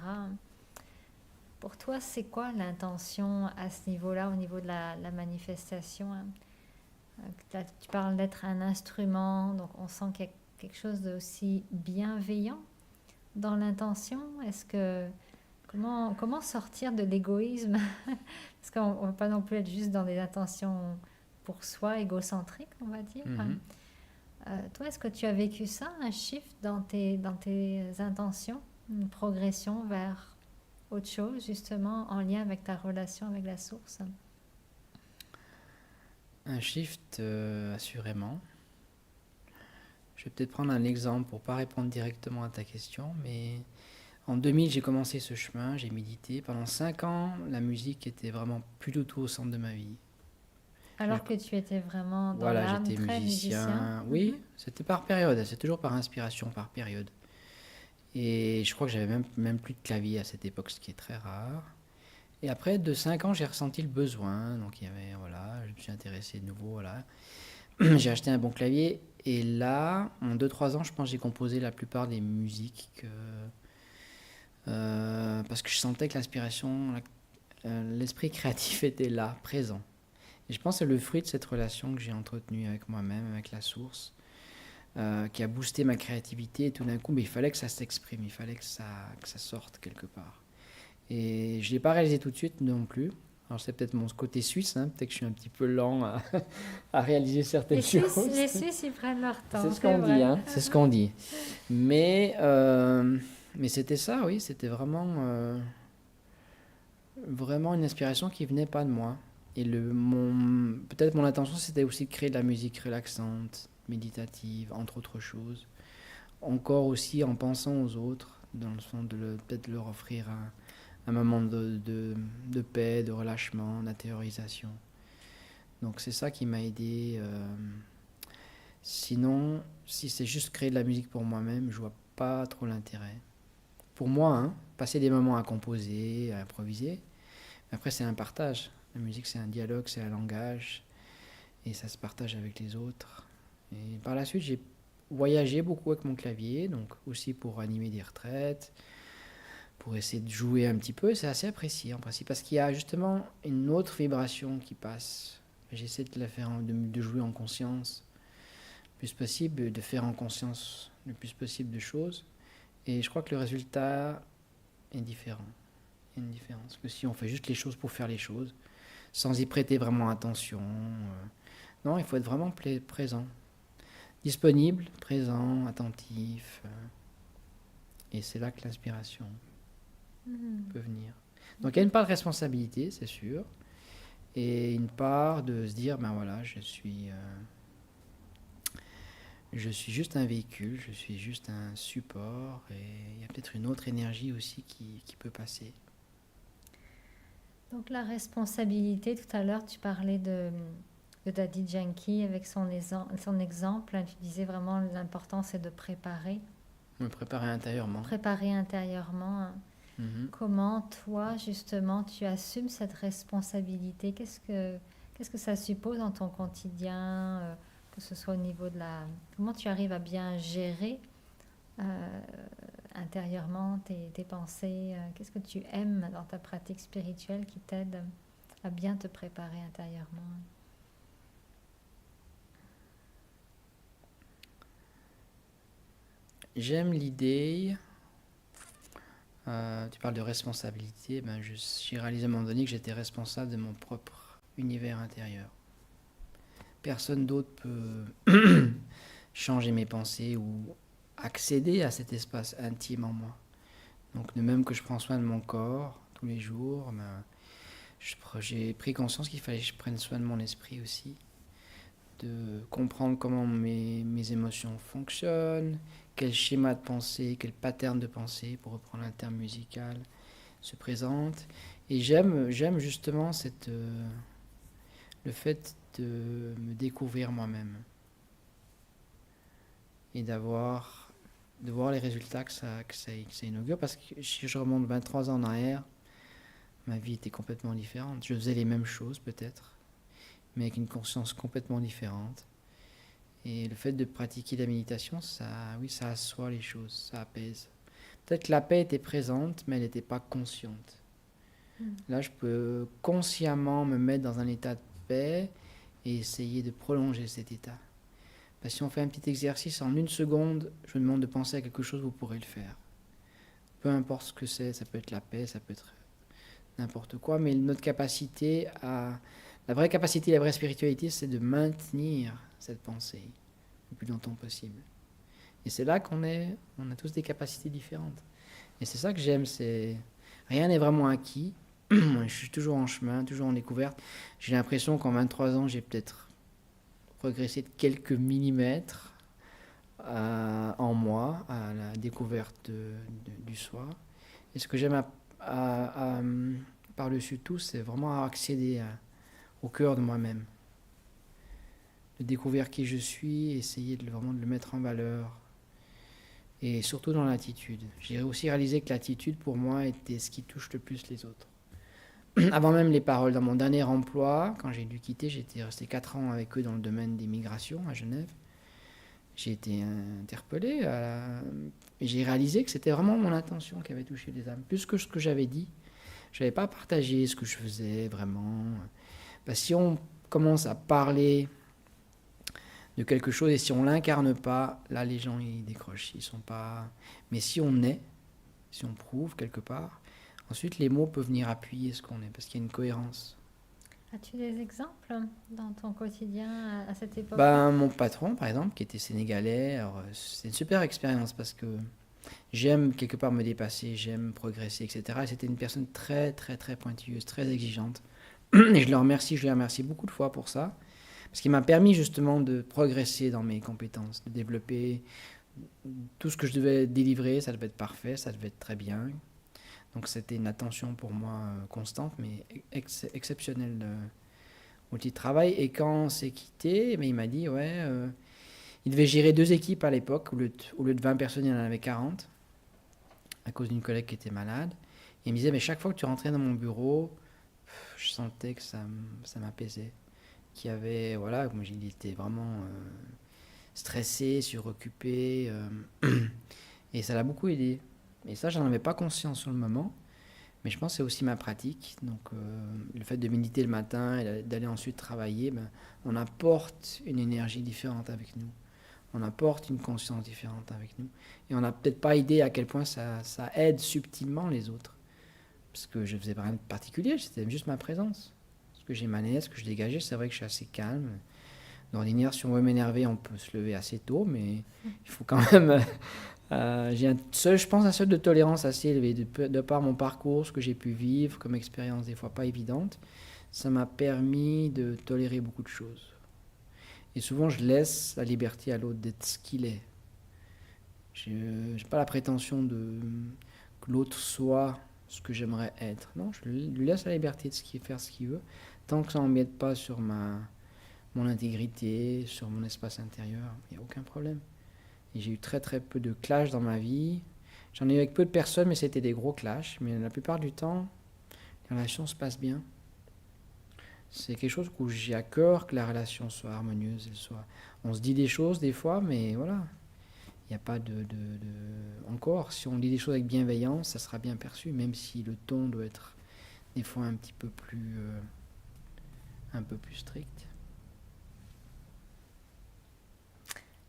S1: Pour toi, c'est quoi l'intention à ce niveau-là, au niveau de la manifestation? Tu parles d'être un instrument, donc on sent qu'il y a quelque chose d'aussi bienveillant dans l'intention. Comment sortir de l'égoïsme? Parce qu'on ne va pas non plus être juste dans des intentions pour soi, égocentriques, on va dire. Toi, est-ce que tu as vécu ça, un shift dans tes intentions, une progression vers autre chose, justement, en lien avec ta relation avec la source?
S2: Un shift, assurément. Je vais peut-être prendre un exemple pour ne pas répondre directement à ta question, mais en 2000, j'ai commencé ce chemin, j'ai médité. Pendant 5 ans, la musique était vraiment plus du tout au centre de ma vie.
S1: Alors que tu étais vraiment dans
S2: voilà,
S1: l'âme,
S2: j'étais
S1: très musicien.
S2: Oui, c'était par période, c'est toujours par inspiration, par période. Et je crois que j'avais même plus de clavier à cette époque, ce qui est très rare. Et après, de 5 ans, j'ai ressenti le besoin. Donc, je me suis intéressé de nouveau, voilà. J'ai acheté un bon clavier. Et là, en 2-3 ans, je pense que j'ai composé la plupart des musiques. Parce que je sentais que l'inspiration, l'esprit créatif était là, présent. Et je pense que c'est le fruit de cette relation que j'ai entretenue avec moi-même, avec la source, qui a boosté ma créativité. Et tout d'un coup, il fallait que ça s'exprime, il fallait que ça sorte quelque part. Et je ne l'ai pas réalisé tout de suite non plus. Alors c'est peut-être mon côté suisse, hein, peut-être que je suis un petit peu lent à réaliser certaines choses.
S1: Les Suisses, ils prennent leur temps,
S2: C'est ce
S1: c'est
S2: qu'on dit,
S1: vrai.
S2: hein, c'est ce qu'on dit. Mais c'était ça, oui, c'était vraiment une inspiration qui venait pas de moi. Et peut-être mon intention, c'était aussi de créer de la musique relaxante, méditative, entre autres choses. Encore aussi en pensant aux autres, dans le sens de peut-être leur offrir un moment de paix, de relâchement, d'intériorisation. Donc c'est ça qui m'a aidé. Sinon, si c'est juste créer de la musique pour moi-même, je vois pas trop l'intérêt. Pour moi, hein, passer des moments à composer, à improviser. Après, c'est un partage. La musique, c'est un dialogue, c'est un langage. Et ça se partage avec les autres. Et par la suite, j'ai voyagé beaucoup avec mon clavier, donc aussi pour animer des retraites, pour essayer de jouer un petit peu. C'est assez apprécié en principe, parce qu'il y a justement une autre vibration qui passe. J'essaie de la faire, de jouer en conscience le plus possible, de faire en conscience le plus possible de choses. Et je crois que le résultat est différent. Il y a une différence. Que si on fait juste les choses pour faire les choses, sans y prêter vraiment attention. Non, il faut être vraiment présent. Disponible, présent, attentif. Et c'est là que l'inspiration peut venir. Donc il y a une part de responsabilité, c'est sûr. Et une part de se dire, ben voilà, je suis juste un véhicule, je suis juste un support. Et il y a peut-être une autre énergie aussi qui peut passer.
S1: Donc la responsabilité, tout à l'heure tu parlais de Daddy Yankee avec son exemple, hein, tu disais vraiment l'important c'est de préparer.
S2: Me préparer intérieurement.
S1: Préparer intérieurement. Hein.
S2: Mhm.
S1: Comment toi justement tu assumes cette responsabilité? Qu'est-ce que ça suppose dans ton quotidien, que ce soit au niveau de la... Comment tu arrives à bien gérer intérieurement tes pensées? Qu'est-ce que tu aimes dans ta pratique spirituelle qui t'aide à bien te préparer intérieurement?
S2: J'aime l'idée, tu parles de responsabilité, ben j'ai réalisé à un moment donné que j'étais responsable de mon propre univers intérieur. Personne d'autre peut changer mes pensées ou accéder à cet espace intime en moi. Donc de même que je prends soin de mon corps tous les jours, ben, j'ai pris conscience qu'il fallait que je prenne soin de mon esprit aussi, de comprendre comment mes émotions fonctionnent, quel schéma de pensée, quel pattern de pensée, pour reprendre un terme musical, se présente. Et j'aime justement le fait de me découvrir moi-même et de voir les résultats que ça inaugure. Parce que si je remonte 23 ans en arrière, ma vie était complètement différente. Je faisais les mêmes choses peut-être, mais avec une conscience complètement différente. Et le fait de pratiquer la méditation, ça assoit les choses, ça apaise. Peut-être que la paix était présente, mais elle n'était pas consciente. Là, je peux consciemment me mettre dans un état de paix et essayer de prolonger cet état. Parce que si on fait un petit exercice, en 1 seconde, je vous demande de penser à quelque chose, vous pourrez le faire. Peu importe ce que c'est, ça peut être la paix, ça peut être n'importe quoi, mais notre capacité la vraie capacité, la vraie spiritualité, c'est de maintenir cette pensée le plus longtemps possible. Et c'est là on a tous des capacités différentes. Et c'est ça que j'aime, rien n'est vraiment acquis. Je suis toujours en chemin, toujours en découverte. J'ai l'impression qu'en 23 ans, j'ai peut-être progressé de quelques millimètres en moi, à la découverte du soi. Et ce que j'aime par-dessus tout, c'est vraiment accéder au cœur de moi-même. De découvrir qui je suis, essayer vraiment de le mettre en valeur. Et surtout dans l'attitude. J'ai aussi réalisé que l'attitude, pour moi, était ce qui touche le plus les autres. Avant même les paroles, dans mon dernier emploi, quand j'ai dû quitter, j'étais resté 4 ans avec eux dans le domaine des migrations à Genève. J'ai été interpellé et j'ai réalisé que c'était vraiment mon intention qui avait touché les âmes. Plus que ce que j'avais dit. Je n'avais pas partagé ce que je faisais vraiment. Parce que si on commence à parler de quelque chose et si on l'incarne pas, là les gens ils décrochent, ils sont pas. Mais si on prouve quelque part, ensuite les mots peuvent venir appuyer ce qu'on est parce qu'il y a une cohérence
S1: As-tu des exemples dans ton quotidien à cette époque-là?
S2: Ben, mon patron, par exemple, qui était sénégalais, alors, c'est une super expérience parce que j'aime quelque part me dépasser, j'aime progresser, etc. Et c'était une personne très, très, très pointilleuse, très exigeante. Et je lui remercie beaucoup de fois pour ça, parce qu'il m'a permis justement de progresser dans mes compétences, de développer tout ce que je devais délivrer, ça devait être parfait, ça devait être très bien. Donc c'était une attention pour moi constante, mais exceptionnelle au petit travail. Et quand on s'est quitté, mais il m'a dit, ouais, il devait gérer deux équipes à l'époque, au lieu de 20 personnes, il y en avait 40, à cause d'une collègue qui était malade. Et il me disait, mais chaque fois que tu rentrais dans mon bureau, je sentais que ça m'apaisait. Qu'il y avait, voilà, comme il était vraiment stressé, suroccupé, et ça l'a beaucoup aidé. Et ça, j'en avais pas conscience sur le moment, mais je pense que c'est aussi ma pratique. Donc, le fait de méditer le matin et d'aller ensuite travailler, ben, on apporte une énergie différente avec nous. On apporte une conscience différente avec nous. Et on n'a peut-être pas idée à quel point ça aide subtilement les autres. Parce que je faisais rien de particulier, c'était juste ma présence. Ce que j'émanais, ce que je dégageais, c'est vrai que je suis assez calme. D'ordinaire, si on veut m'énerver, on peut se lever assez tôt, mais il faut quand même. J'ai je pense, un seuil de tolérance assez élevé de par mon parcours, ce que j'ai pu vivre comme expérience des fois pas évidente. Ça m'a permis de tolérer beaucoup de choses. Et souvent, je laisse la liberté à l'autre d'être ce qu'il est. Je n'ai pas la prétention que l'autre soit ce que j'aimerais être. Non, je lui laisse la liberté de faire ce qu'il veut, tant que ça n'empiète pas sur mon intégrité, sur mon espace intérieur, il n'y a aucun problème. Et j'ai eu très très peu de clashs dans ma vie. J'en ai eu avec peu de personnes, mais c'était des gros clashs. Mais la plupart du temps, les relations se passent bien. C'est quelque chose où j'ai à cœur que la relation soit harmonieuse. On se dit des choses des fois, mais voilà. Il n'y a pas Encore, si on dit des choses avec bienveillance, ça sera bien perçu, même si le ton doit être des fois un peu plus strict.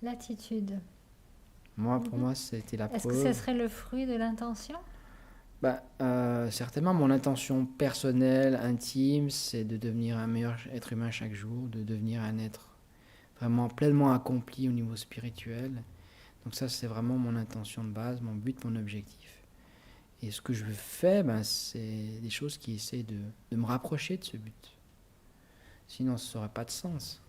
S1: L'attitude.
S2: Pour moi, c'était la
S1: Est-ce que ce
S2: preuve.
S1: serait le fruit de l'intention?
S2: Certainement, mon intention personnelle, intime, c'est de devenir un meilleur être humain chaque jour, de devenir un être vraiment pleinement accompli au niveau spirituel. Donc ça, c'est vraiment mon intention de base, mon but, mon objectif. Et ce que je fais, c'est des choses qui essaient de me rapprocher de ce but. Sinon, ça n'aurait pas de sens.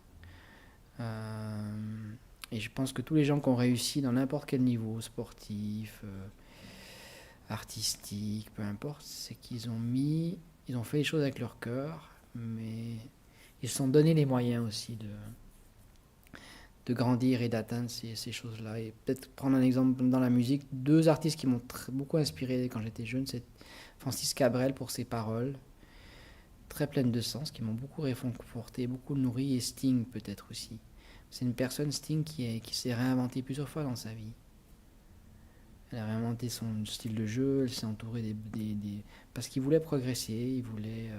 S2: Et je pense que tous les gens qui ont réussi dans n'importe quel niveau, sportif, artistique, peu importe, c'est qu'ils ils ont fait les choses avec leur cœur, mais ils se sont donné les moyens aussi de grandir et d'atteindre ces choses-là. Et peut-être prendre un exemple dans la musique, deux artistes qui m'ont beaucoup inspiré quand j'étais jeune, c'est Francis Cabrel pour ses paroles, très pleines de sens, qui m'ont beaucoup réconforté, beaucoup nourri, et Sting peut-être aussi. C'est une personne, Sting, qui s'est réinventé plusieurs fois dans sa vie. Elle a réinventé son style de jeu, elle s'est entourée parce qu'il voulait progresser, il voulait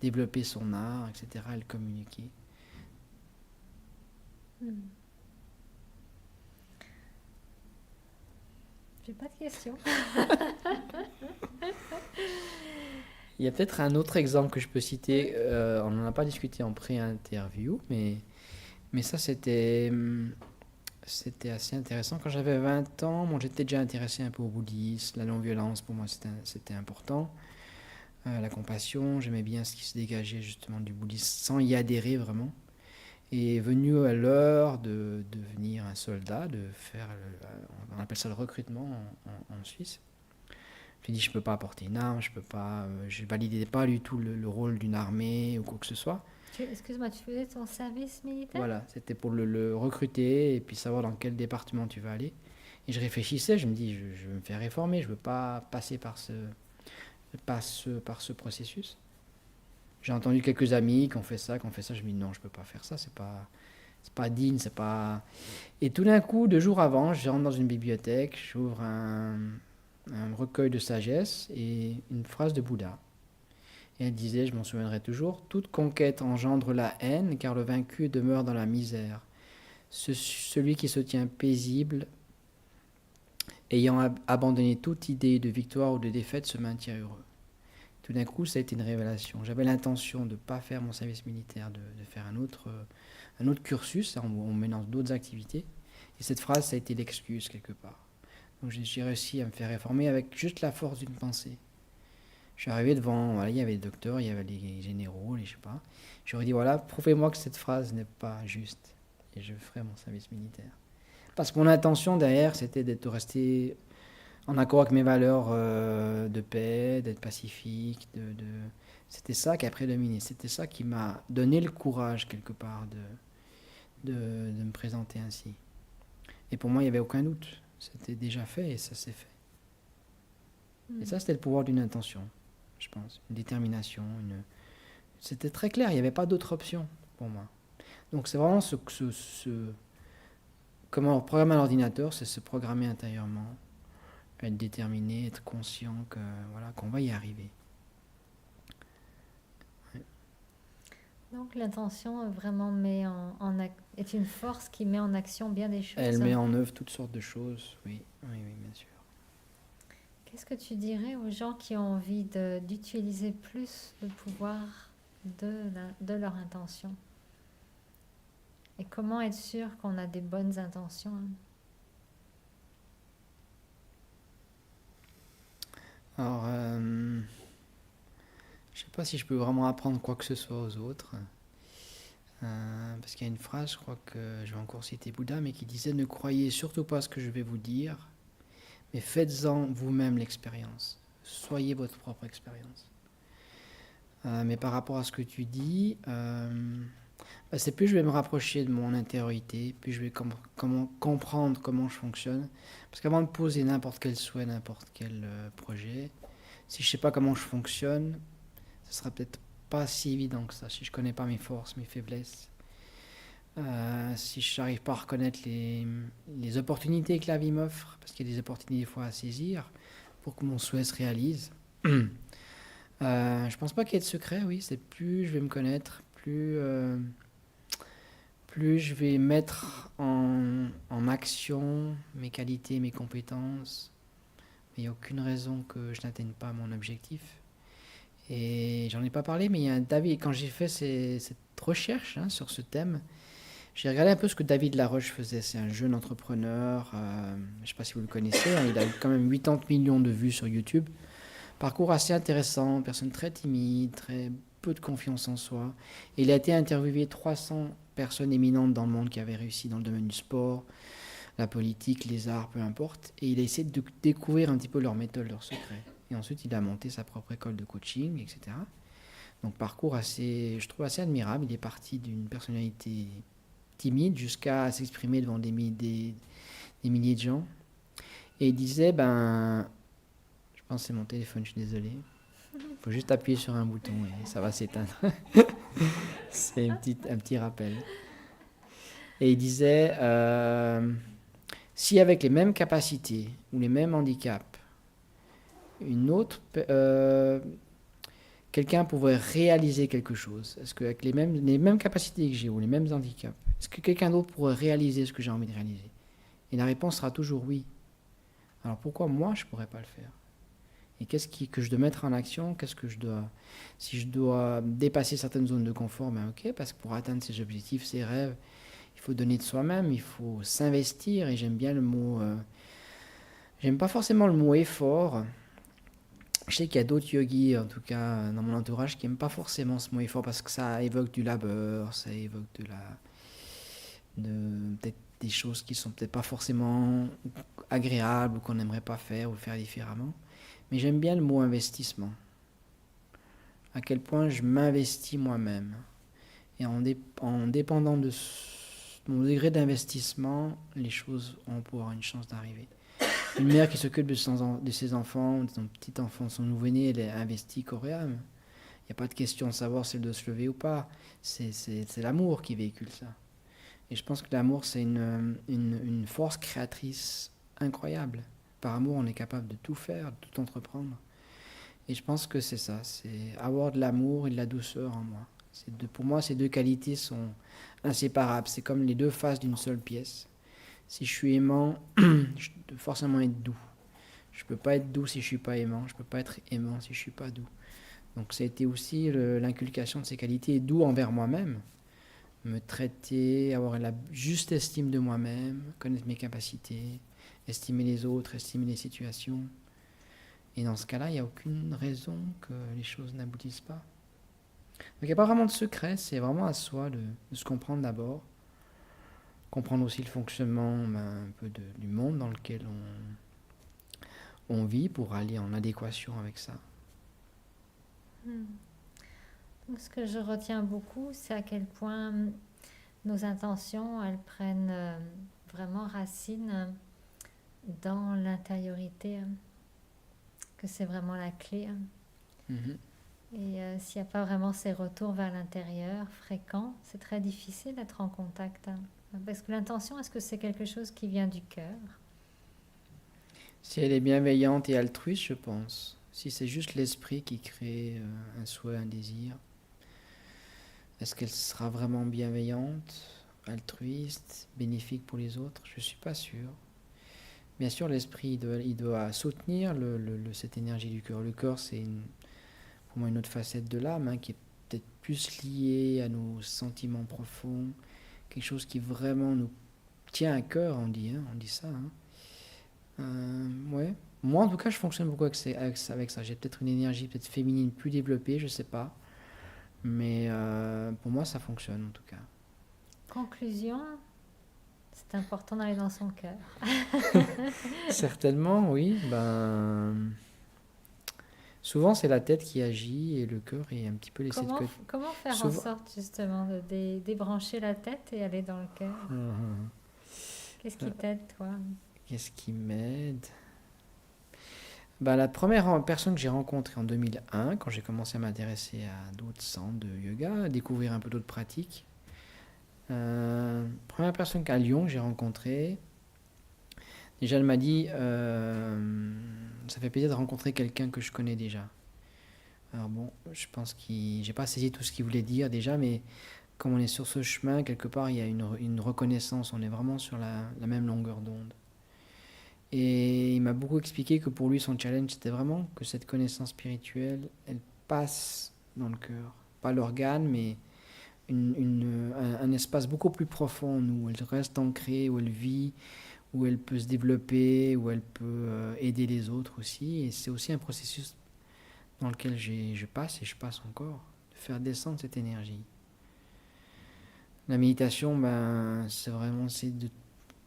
S2: développer son art, etc., elle communiquer.
S1: J'ai pas de questions.
S2: Il y a peut-être un autre exemple que je peux citer, on n'en a pas discuté en pré-interview, mais ça c'était assez intéressant. Quand j'avais 20 ans, j'étais déjà intéressé un peu au bouddhisme, la non-violence pour moi c'était important. La compassion, j'aimais bien ce qui se dégageait justement du bouddhisme sans y adhérer vraiment. Et venu à l'heure de devenir un soldat, de faire, on appelle ça le recrutement en Suisse. Je me dis, je peux pas apporter une arme, je validais pas du tout le rôle d'une armée ou quoi que ce soit.
S1: Excuse-moi, tu faisais ton service militaire?
S2: Voilà, c'était pour le recruter et puis savoir dans quel département tu vas aller. Et je réfléchissais, je me dis, je veux me faire réformer, je veux pas passer par ce processus. J'ai entendu quelques amis qui ont fait ça, je me dis non, je peux pas faire ça, c'est pas digne, c'est pas... Et tout d'un coup, 2 jours avant, je rentre dans une bibliothèque, j'ouvre un recueil de sagesse et une phrase de Bouddha. Et elle disait, je m'en souviendrai toujours, toute conquête engendre la haine, car le vaincu demeure dans la misère. Celui qui se tient paisible, ayant abandonné toute idée de victoire ou de défaite, se maintient heureux. Tout d'un coup, ça a été une révélation. J'avais l'intention de ne pas faire mon service militaire, de faire un autre cursus, en menant d'autres activités. Et cette phrase, ça a été l'excuse quelque part. Donc j'ai réussi à me faire réformer avec juste la force d'une pensée. Je suis arrivé devant, voilà, il y avait les docteurs, il y avait les généraux, je sais pas. J'aurais dit, voilà, prouvez-moi que cette phrase n'est pas juste. Et je ferai mon service militaire. Parce que mon intention derrière, c'était de rester en accord avec mes valeurs de paix, d'être pacifique. C'était ça qui a prédominé. C'était ça qui m'a donné le courage, quelque part, de me présenter ainsi. Et pour moi, il n'y avait aucun doute. C'était déjà fait et ça s'est fait. Et ça, c'était le pouvoir d'une intention, je pense. Une détermination. C'était très clair, il n'y avait pas d'autre option pour moi. Donc c'est vraiment comment programmer un ordinateur, c'est se programmer intérieurement, être déterminé, être conscient que, voilà, qu'on va y arriver. Ouais.
S1: Donc l'intention vraiment est une force qui met en action bien des choses.
S2: Elle met en œuvre toutes sortes de choses, oui, bien sûr.
S1: Qu'est-ce que tu dirais aux gens qui ont envie d'utiliser plus le pouvoir de leur intention? Et comment être sûr qu'on a des bonnes intentions?
S2: Alors, je ne sais pas si je peux vraiment apprendre quoi que ce soit aux autres. Parce qu'il y a une phrase, je crois que je vais encore citer Bouddha, mais qui disait « Ne croyez surtout pas ce que je vais vous dire, mais faites-en vous-même l'expérience. Soyez votre propre expérience. » Mais par rapport à ce que tu dis, c'est plus je vais me rapprocher de mon intériorité, plus je vais comprendre comment je fonctionne. Parce qu'avant de poser n'importe quel souhait, n'importe quel projet, si je ne sais pas comment je fonctionne, ce sera peut-être pas si évident que ça. Si je ne connais pas mes forces, mes faiblesses, si je n'arrive pas à reconnaître les opportunités que la vie m'offre, parce qu'il y a des opportunités des fois à saisir pour que mon souhait se réalise. Je pense pas qu'il y ait de secret, oui. C'est plus je vais me connaître, plus je vais mettre en action mes qualités, mes compétences. Mais il n'y a aucune raison que je n'atteigne pas mon objectif. Et j'en ai pas parlé, mais il y a un David, quand j'ai fait cette recherche sur ce thème, j'ai regardé un peu ce que David Laroche faisait. C'est un jeune entrepreneur, je ne sais pas si vous le connaissez, il a eu quand même 80 millions de vues sur YouTube. Parcours assez intéressant, personne très timide, très peu de confiance en soi. Et il a été interviewé 300 personnes éminentes dans le monde qui avaient réussi dans le domaine du sport, la politique, les arts, peu importe. Et il a essayé de découvrir un petit peu leurs méthodes, leurs secrets. Et ensuite, il a monté sa propre école de coaching, etc. Donc parcours je trouve assez admirable. Il est parti d'une personnalité timide jusqu'à s'exprimer devant des milliers de gens. Et il disait, je pense que c'est mon téléphone, je suis désolé. Il faut juste appuyer sur un bouton et ça va s'éteindre. C'est un petit rappel. Et il disait, si avec les mêmes capacités ou les mêmes handicaps, quelqu'un pourrait réaliser quelque chose, est-ce qu'avec les mêmes capacités que j'ai ou les mêmes handicaps, est-ce que quelqu'un d'autre pourrait réaliser ce que j'ai envie de réaliser? Et la réponse sera toujours oui. Alors pourquoi moi je ne pourrais pas le faire? Et qu'est-ce que je dois mettre en action? Si je dois dépasser certaines zones de confort, ok, parce que pour atteindre ses objectifs, ses rêves, il faut donner de soi-même, il faut s'investir. Et j'aime bien le mot, j'aime pas forcément le mot effort. Je sais qu'il y a d'autres yogis, en tout cas dans mon entourage, qui n'aiment pas forcément ce mot effort parce que ça évoque du labeur, ça évoque peut-être des choses qui sont peut-être pas forcément agréables ou qu'on n'aimerait pas faire ou faire différemment. Mais j'aime bien le mot investissement. À quel point je m'investis moi-même. Et en dépendant de mon degré d'investissement, les choses vont avoir une chance d'arriver. Une mère qui s'occupe de ses enfants, de son petit enfant, son nouveau-né, elle est investie corps et âme. Il n'y a pas de question de savoir si elle doit se lever ou pas. C'est l'amour qui véhicule ça. Et je pense que l'amour, c'est une force créatrice incroyable. Par amour, on est capable de tout faire, de tout entreprendre. Et je pense que c'est ça, c'est avoir de l'amour et de la douceur en moi. Pour moi, ces deux qualités sont inséparables. C'est comme les deux faces d'une seule pièce. Si je suis aimant, je dois forcément être doux. Je ne peux pas être doux si je ne suis pas aimant. Je ne peux pas être aimant si je ne suis pas doux. Donc ça a été aussi l'inculcation de ces qualités, d'où envers moi-même, me traiter, avoir la juste estime de moi-même, connaître mes capacités, estimer les autres, estimer les situations. Et dans ce cas-là, il n'y a aucune raison que les choses n'aboutissent pas. Donc il n'y a pas vraiment de secret, c'est vraiment à soi de se comprendre d'abord, comprendre aussi le fonctionnement un peu du monde dans lequel on vit pour aller en adéquation avec ça.
S1: Donc, ce que je retiens beaucoup, c'est à quel point nos intentions, elles prennent vraiment racine dans l'intériorité, que c'est vraiment la clé.
S2: Mhm.
S1: Et s'il n'y a pas vraiment ces retours vers l'intérieur fréquents, c'est très difficile d'être en contact. Parce que l'intention, est-ce que c'est quelque chose qui vient du cœur?
S2: Si elle est bienveillante et altruiste, je pense. Si c'est juste l'esprit qui crée un souhait, un désir, est-ce qu'elle sera vraiment bienveillante, altruiste, bénéfique pour les autres? Je ne suis pas sûr. Bien sûr, l'esprit, il doit soutenir cette énergie du cœur. Le cœur, c'est pour moi une autre facette de l'âme, qui est peut-être plus liée à nos sentiments profonds, quelque chose qui vraiment nous tient à cœur, on dit ça. Ouais. Moi, en tout cas, je fonctionne beaucoup avec ça. J'ai peut-être une énergie peut-être féminine plus développée, je sais pas. Mais pour moi, ça fonctionne en tout cas.
S1: Conclusion, c'est important d'aller dans son cœur.
S2: Certainement, oui. Souvent, c'est la tête qui agit et le cœur est un petit peu laissé de côté.
S1: Comment faire en
S2: Souvent.
S1: sorte justement de débrancher la tête et aller dans le cœur? Qu'est-ce qui t'aide, toi?
S2: Qu'est-ce qui m'aide? La première personne que j'ai rencontrée en 2001, quand j'ai commencé à m'intéresser à d'autres centres de yoga, à découvrir un peu d'autres pratiques. Première personne qu'à Lyon que j'ai rencontrée, déjà elle m'a dit ça fait plaisir de rencontrer quelqu'un que je connais déjà. Alors bon, je pense que j'ai pas saisi tout ce qu'il voulait dire déjà, mais comme on est sur ce chemin, quelque part il y a une reconnaissance, on est vraiment sur la même longueur d'onde. Et il m'a beaucoup expliqué que pour lui, son challenge, c'était vraiment que cette connaissance spirituelle, elle passe dans le cœur. Pas l'organe, mais un espace beaucoup plus profond en nous, où elle reste ancrée, où elle vit, où elle peut se développer, où elle peut aider les autres aussi. Et c'est aussi un processus dans lequel je passe et je passe encore, de faire descendre cette énergie. La méditation, c'est vraiment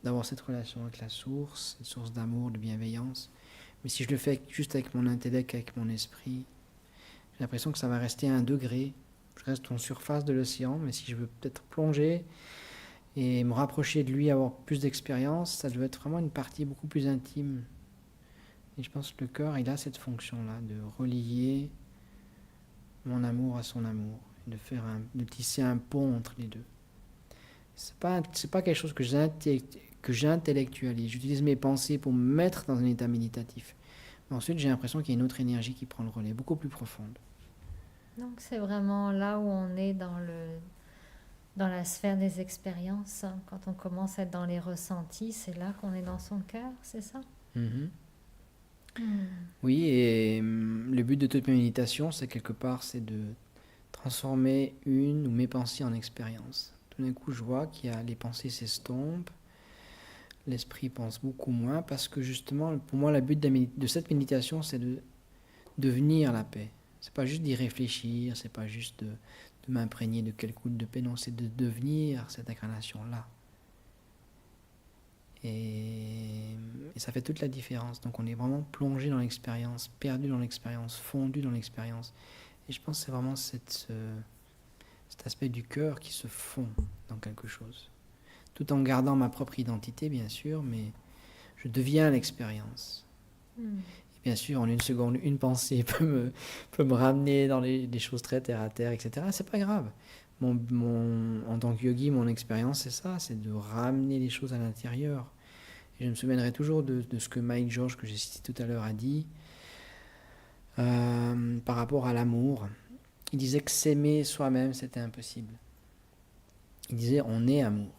S2: d'avoir cette relation avec la source, cette source d'amour, de bienveillance. Mais si je le fais juste avec mon intellect, avec mon esprit, j'ai l'impression que ça va rester à 1 degré. Je reste en surface de l'océan, mais si je veux peut-être plonger et me rapprocher de lui, avoir plus d'expérience, ça doit être vraiment une partie beaucoup plus intime. Et je pense que le cœur, il a cette fonction-là, de relier mon amour à son amour, de tisser un pont entre les deux. C'est pas quelque chose que j'intellectualise. J'utilise mes pensées pour me mettre dans un état méditatif. Mais ensuite, j'ai l'impression qu'il y a une autre énergie qui prend le relais, beaucoup plus profonde.
S1: Donc c'est vraiment là où on est dans la sphère des expériences. Quand on commence à être dans les ressentis, c'est là qu'on est dans son cœur, c'est ça?
S2: Mm-hmm. Oui, et le but de toute méditation, c'est quelque part, c'est de transformer une ou mes pensées en expérience. Tout d'un coup, je vois qu'il y a les pensées s'estompent, l'esprit pense beaucoup moins, parce que justement, pour moi, le but de cette méditation, c'est de devenir la paix. C'est pas juste d'y réfléchir, c'est pas juste de m'imprégner de quelques gouttes de paix, non, c'est de devenir cette incarnation-là. Et ça fait toute la différence. Donc on est vraiment plongé dans l'expérience, perdu dans l'expérience, fondu dans l'expérience. Et je pense que c'est vraiment cet aspect du cœur qui se fond dans quelque chose. Tout en gardant ma propre identité, bien sûr, mais je deviens l'expérience. Et bien sûr, en 1 seconde, une pensée peut me ramener dans des choses très terre à terre, etc. C'est pas grave. En tant que yogi, mon expérience, c'est ça, c'est de ramener les choses à l'intérieur. Et je me souviendrai toujours de ce que Mike George, que j'ai cité tout à l'heure, a dit par rapport à l'amour. Il disait que s'aimer soi-même, c'était impossible. Il disait, on est amour.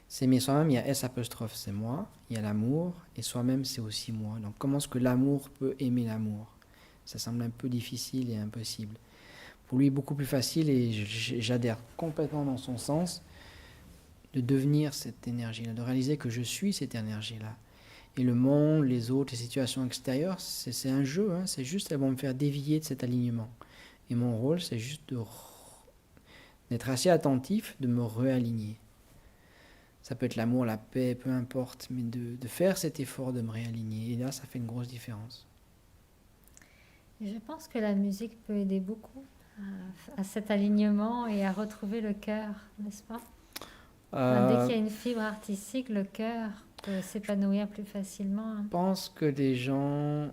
S2: S'aimer soi-même, il y a S', c'est moi, il y a l'amour, et soi-même, c'est aussi moi. Donc comment est-ce que l'amour peut aimer l'amour? Ça semble un peu difficile et impossible. Pour lui, beaucoup plus facile, et j'adhère complètement dans son sens, de devenir cette énergie-là, de réaliser que je suis cette énergie-là. Et le monde, les autres, les situations extérieures, c'est un jeu, hein, c'est juste, elles vont me faire dévier de cet alignement. Et mon rôle, c'est juste d'être assez attentif, de me réaligner. Ça peut être l'amour, la paix, peu importe, mais de faire cet effort de me réaligner. Et là, ça fait une grosse différence.
S1: Je pense que la musique peut aider beaucoup à cet alignement et à retrouver le cœur, n'est-ce pas? Enfin, dès qu'il y a une fibre artistique, le cœur peut s'épanouir plus facilement.
S2: Je pense que les gens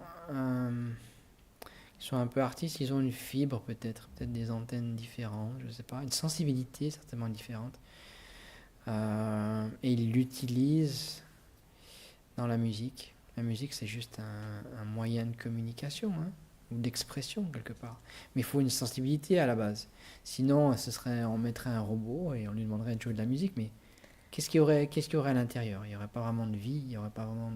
S2: qui sont un peu artistes, ils ont une fibre peut-être des antennes différentes, je ne sais pas, une sensibilité certainement différente. Et ils l'utilisent dans la musique. La musique, c'est juste un moyen de communication, hein, ou d'expression quelque part. Mais il faut une sensibilité à la base. Sinon, on mettrait un robot et on lui demanderait de jouer de la musique, mais qu'est-ce qu'il y aurait à l'intérieur? Il n'y aurait pas vraiment de vie, il n'y aurait pas vraiment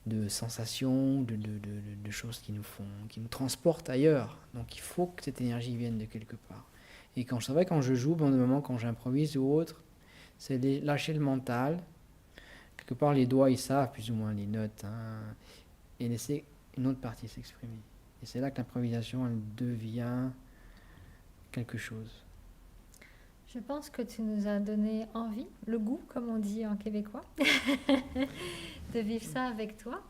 S2: de sensations, de choses qui nous transportent ailleurs. Donc il faut que cette énergie vienne de quelque part. Et quand je joue, bon, de moment quand j'improvise ou autre, c'est lâcher le mental. Quelque part, les doigts, ils savent plus ou moins les notes, hein, et laisser une autre partie s'exprimer. Et c'est là que l'improvisation, elle devient quelque chose.
S1: Je pense que tu nous as donné envie, le goût, comme on dit en québécois, de vivre ça avec toi.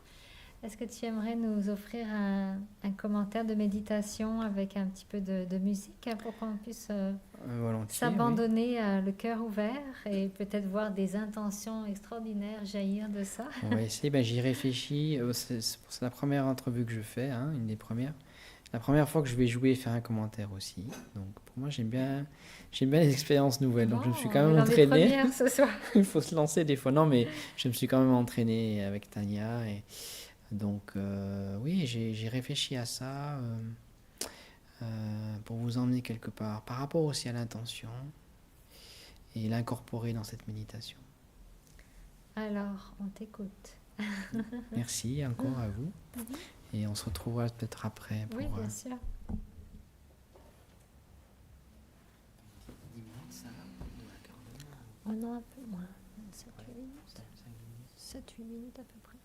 S1: Est-ce que tu aimerais nous offrir un commentaire de méditation avec un petit peu de musique pour qu'on puisse s'abandonner le cœur ouvert et peut-être voir des intentions extraordinaires jaillir de ça?
S2: On va essayer, j'y réfléchis. C'est la première entrevue que je fais, hein, une des premières. La première fois que je vais jouer et faire un commentaire aussi. Donc pour moi, j'aime bien les expériences nouvelles.
S1: Bon,
S2: donc je me suis quand même
S1: on est
S2: entraîné.
S1: dans les premières ce soir.
S2: Il faut se lancer des fois. Non, mais je me suis quand même entraîné avec Tania. Et donc oui, j'ai réfléchi à ça pour vous emmener quelque part. Par rapport aussi à l'intention et l'incorporer dans cette méditation.
S1: Alors, on t'écoute.
S2: Merci encore à vous. Et on se retrouvera peut-être après.
S1: Oui, bien sûr.
S2: 10 minutes, ça va?
S1: Oh non, un peu moins. 7-8 minutes. 7-8 minutes à peu près.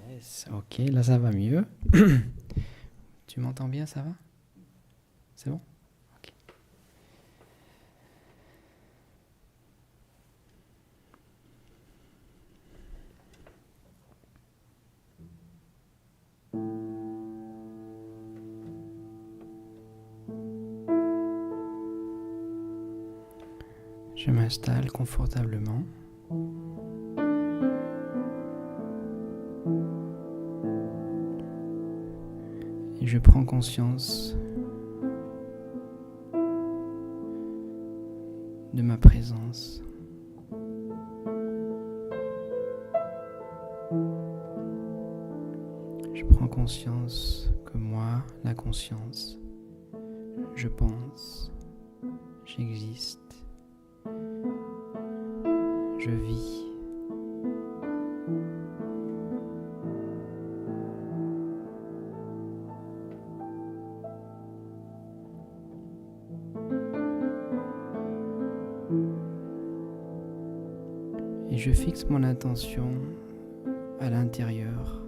S2: Yes, ok, là ça va mieux. Tu m'entends bien, ça va? C'est bon? Ok. Je m'installe confortablement. Et je prends conscience de ma présence. Je prends conscience que moi, la conscience, je pense, j'existe, je vis. Et je fixe mon attention à l'intérieur.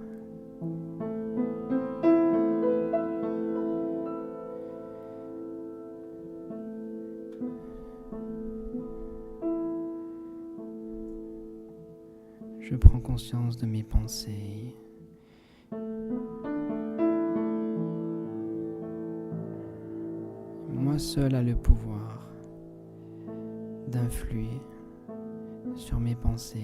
S2: Je prends conscience de mes pensées. moi seul a le pouvoir d'influer sur mes pensées,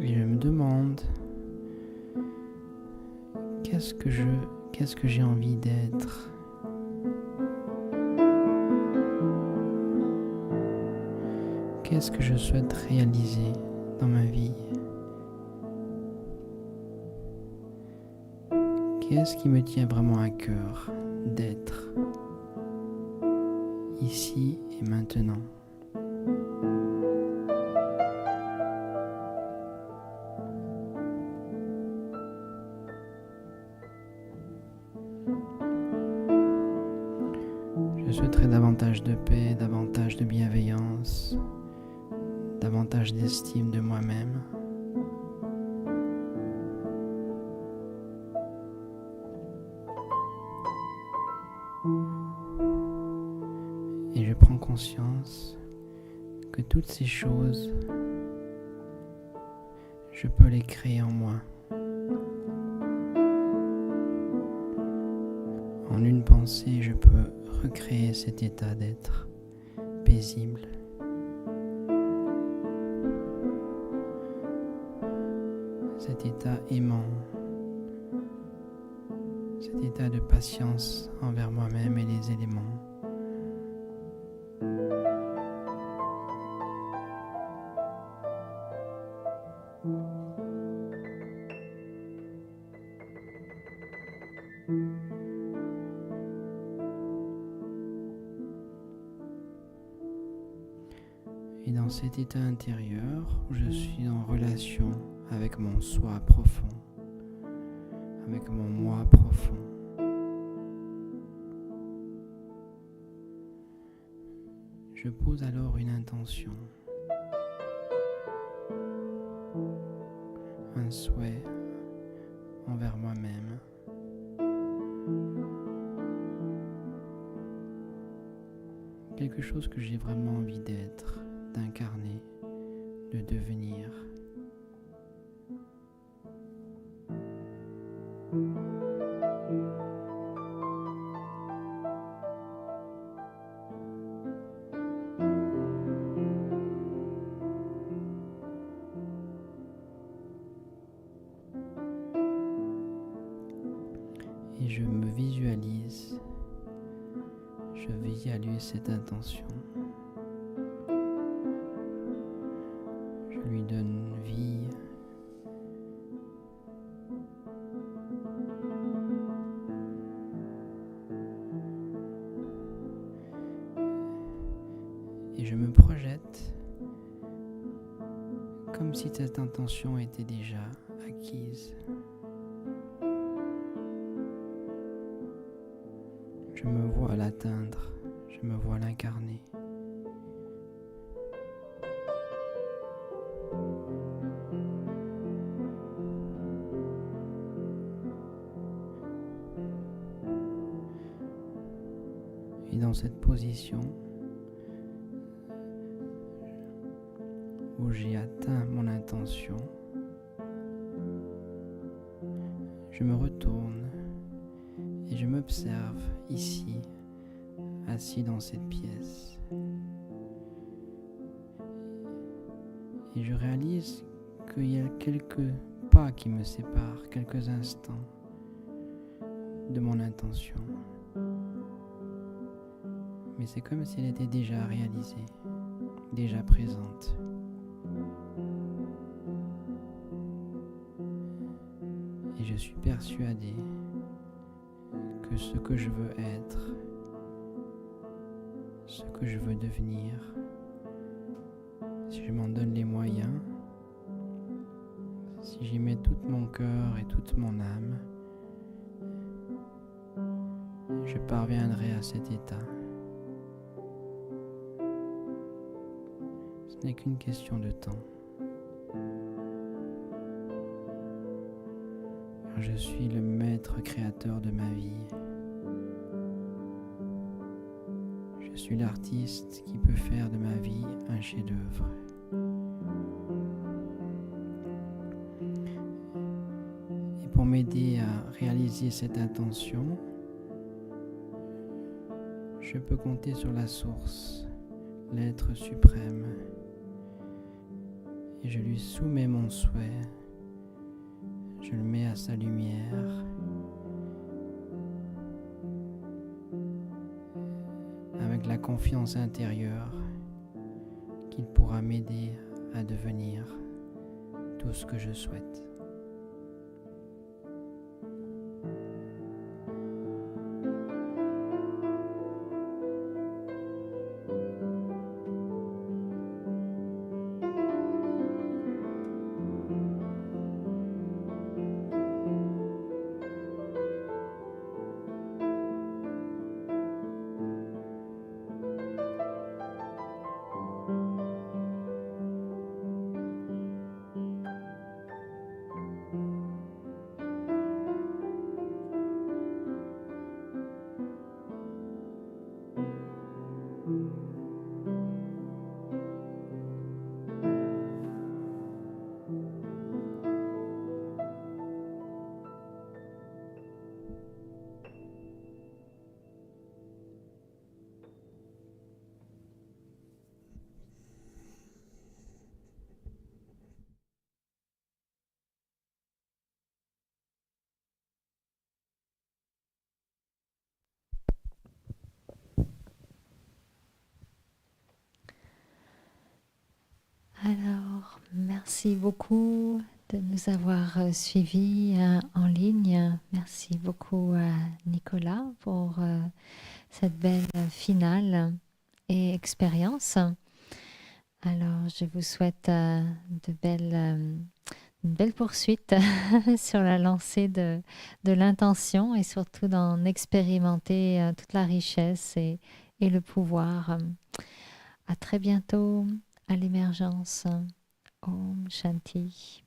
S2: et je me demande qu'est-ce que j'ai envie d'être. Qu'est-ce que je souhaite réaliser dans ma vie? Qu'est-ce qui me tient vraiment à cœur d'être ici et maintenant? Je souhaiterais davantage de paix, davantage de bienveillance, davantage d'estime de moi-même. Et je prends conscience que toutes ces choses, je peux les créer en moi. En une pensée, je peux recréer cet état d'être paisible. Cet état aimant, cet état de patience envers moi-même et les éléments. Et dans cet état intérieur où je suis en relation avec mon soi profond, avec mon moi profond, je pose alors une intention, un souhait envers moi-même. Quelque chose que j'ai vraiment envie d'être, d'incarner, de devenir. Et je visualise cette intention. Je lui donne vie. Et je me projette comme si cette intention était déjà acquise. Je me vois l'atteindre, je me vois l'incarner. Et dans cette position où j'ai atteint mon intention, je me retourne et je m'observe ici, assis dans cette pièce. Et je réalise qu'il y a quelques pas qui me séparent, quelques instants de mon intention. Mais c'est comme si elle était déjà réalisée, déjà présente. Et je suis persuadé que ce que je veux être, ce que je veux devenir, si je m'en donne les moyens, si j'y mets tout mon cœur et toute mon âme, je parviendrai à cet état. Ce n'est qu'une question de temps. Car je suis le maître créateur de ma vie. Je suis l'artiste qui peut faire de ma vie un chef-d'œuvre. Et pour m'aider à réaliser cette intention, je peux compter sur la source, l'être suprême, et je lui soumets mon souhait, je le mets à sa lumière, avec la confiance intérieure qu'il pourra m'aider à devenir tout ce que je souhaite.
S1: Alors, merci beaucoup de nous avoir suivis en ligne. Merci beaucoup à Nicolas pour cette belle finale et expérience. Alors, je vous souhaite une belle poursuite sur la lancée de l'intention et surtout d'en expérimenter toute la richesse et le pouvoir. À très bientôt à l'émergence. Om Shanti.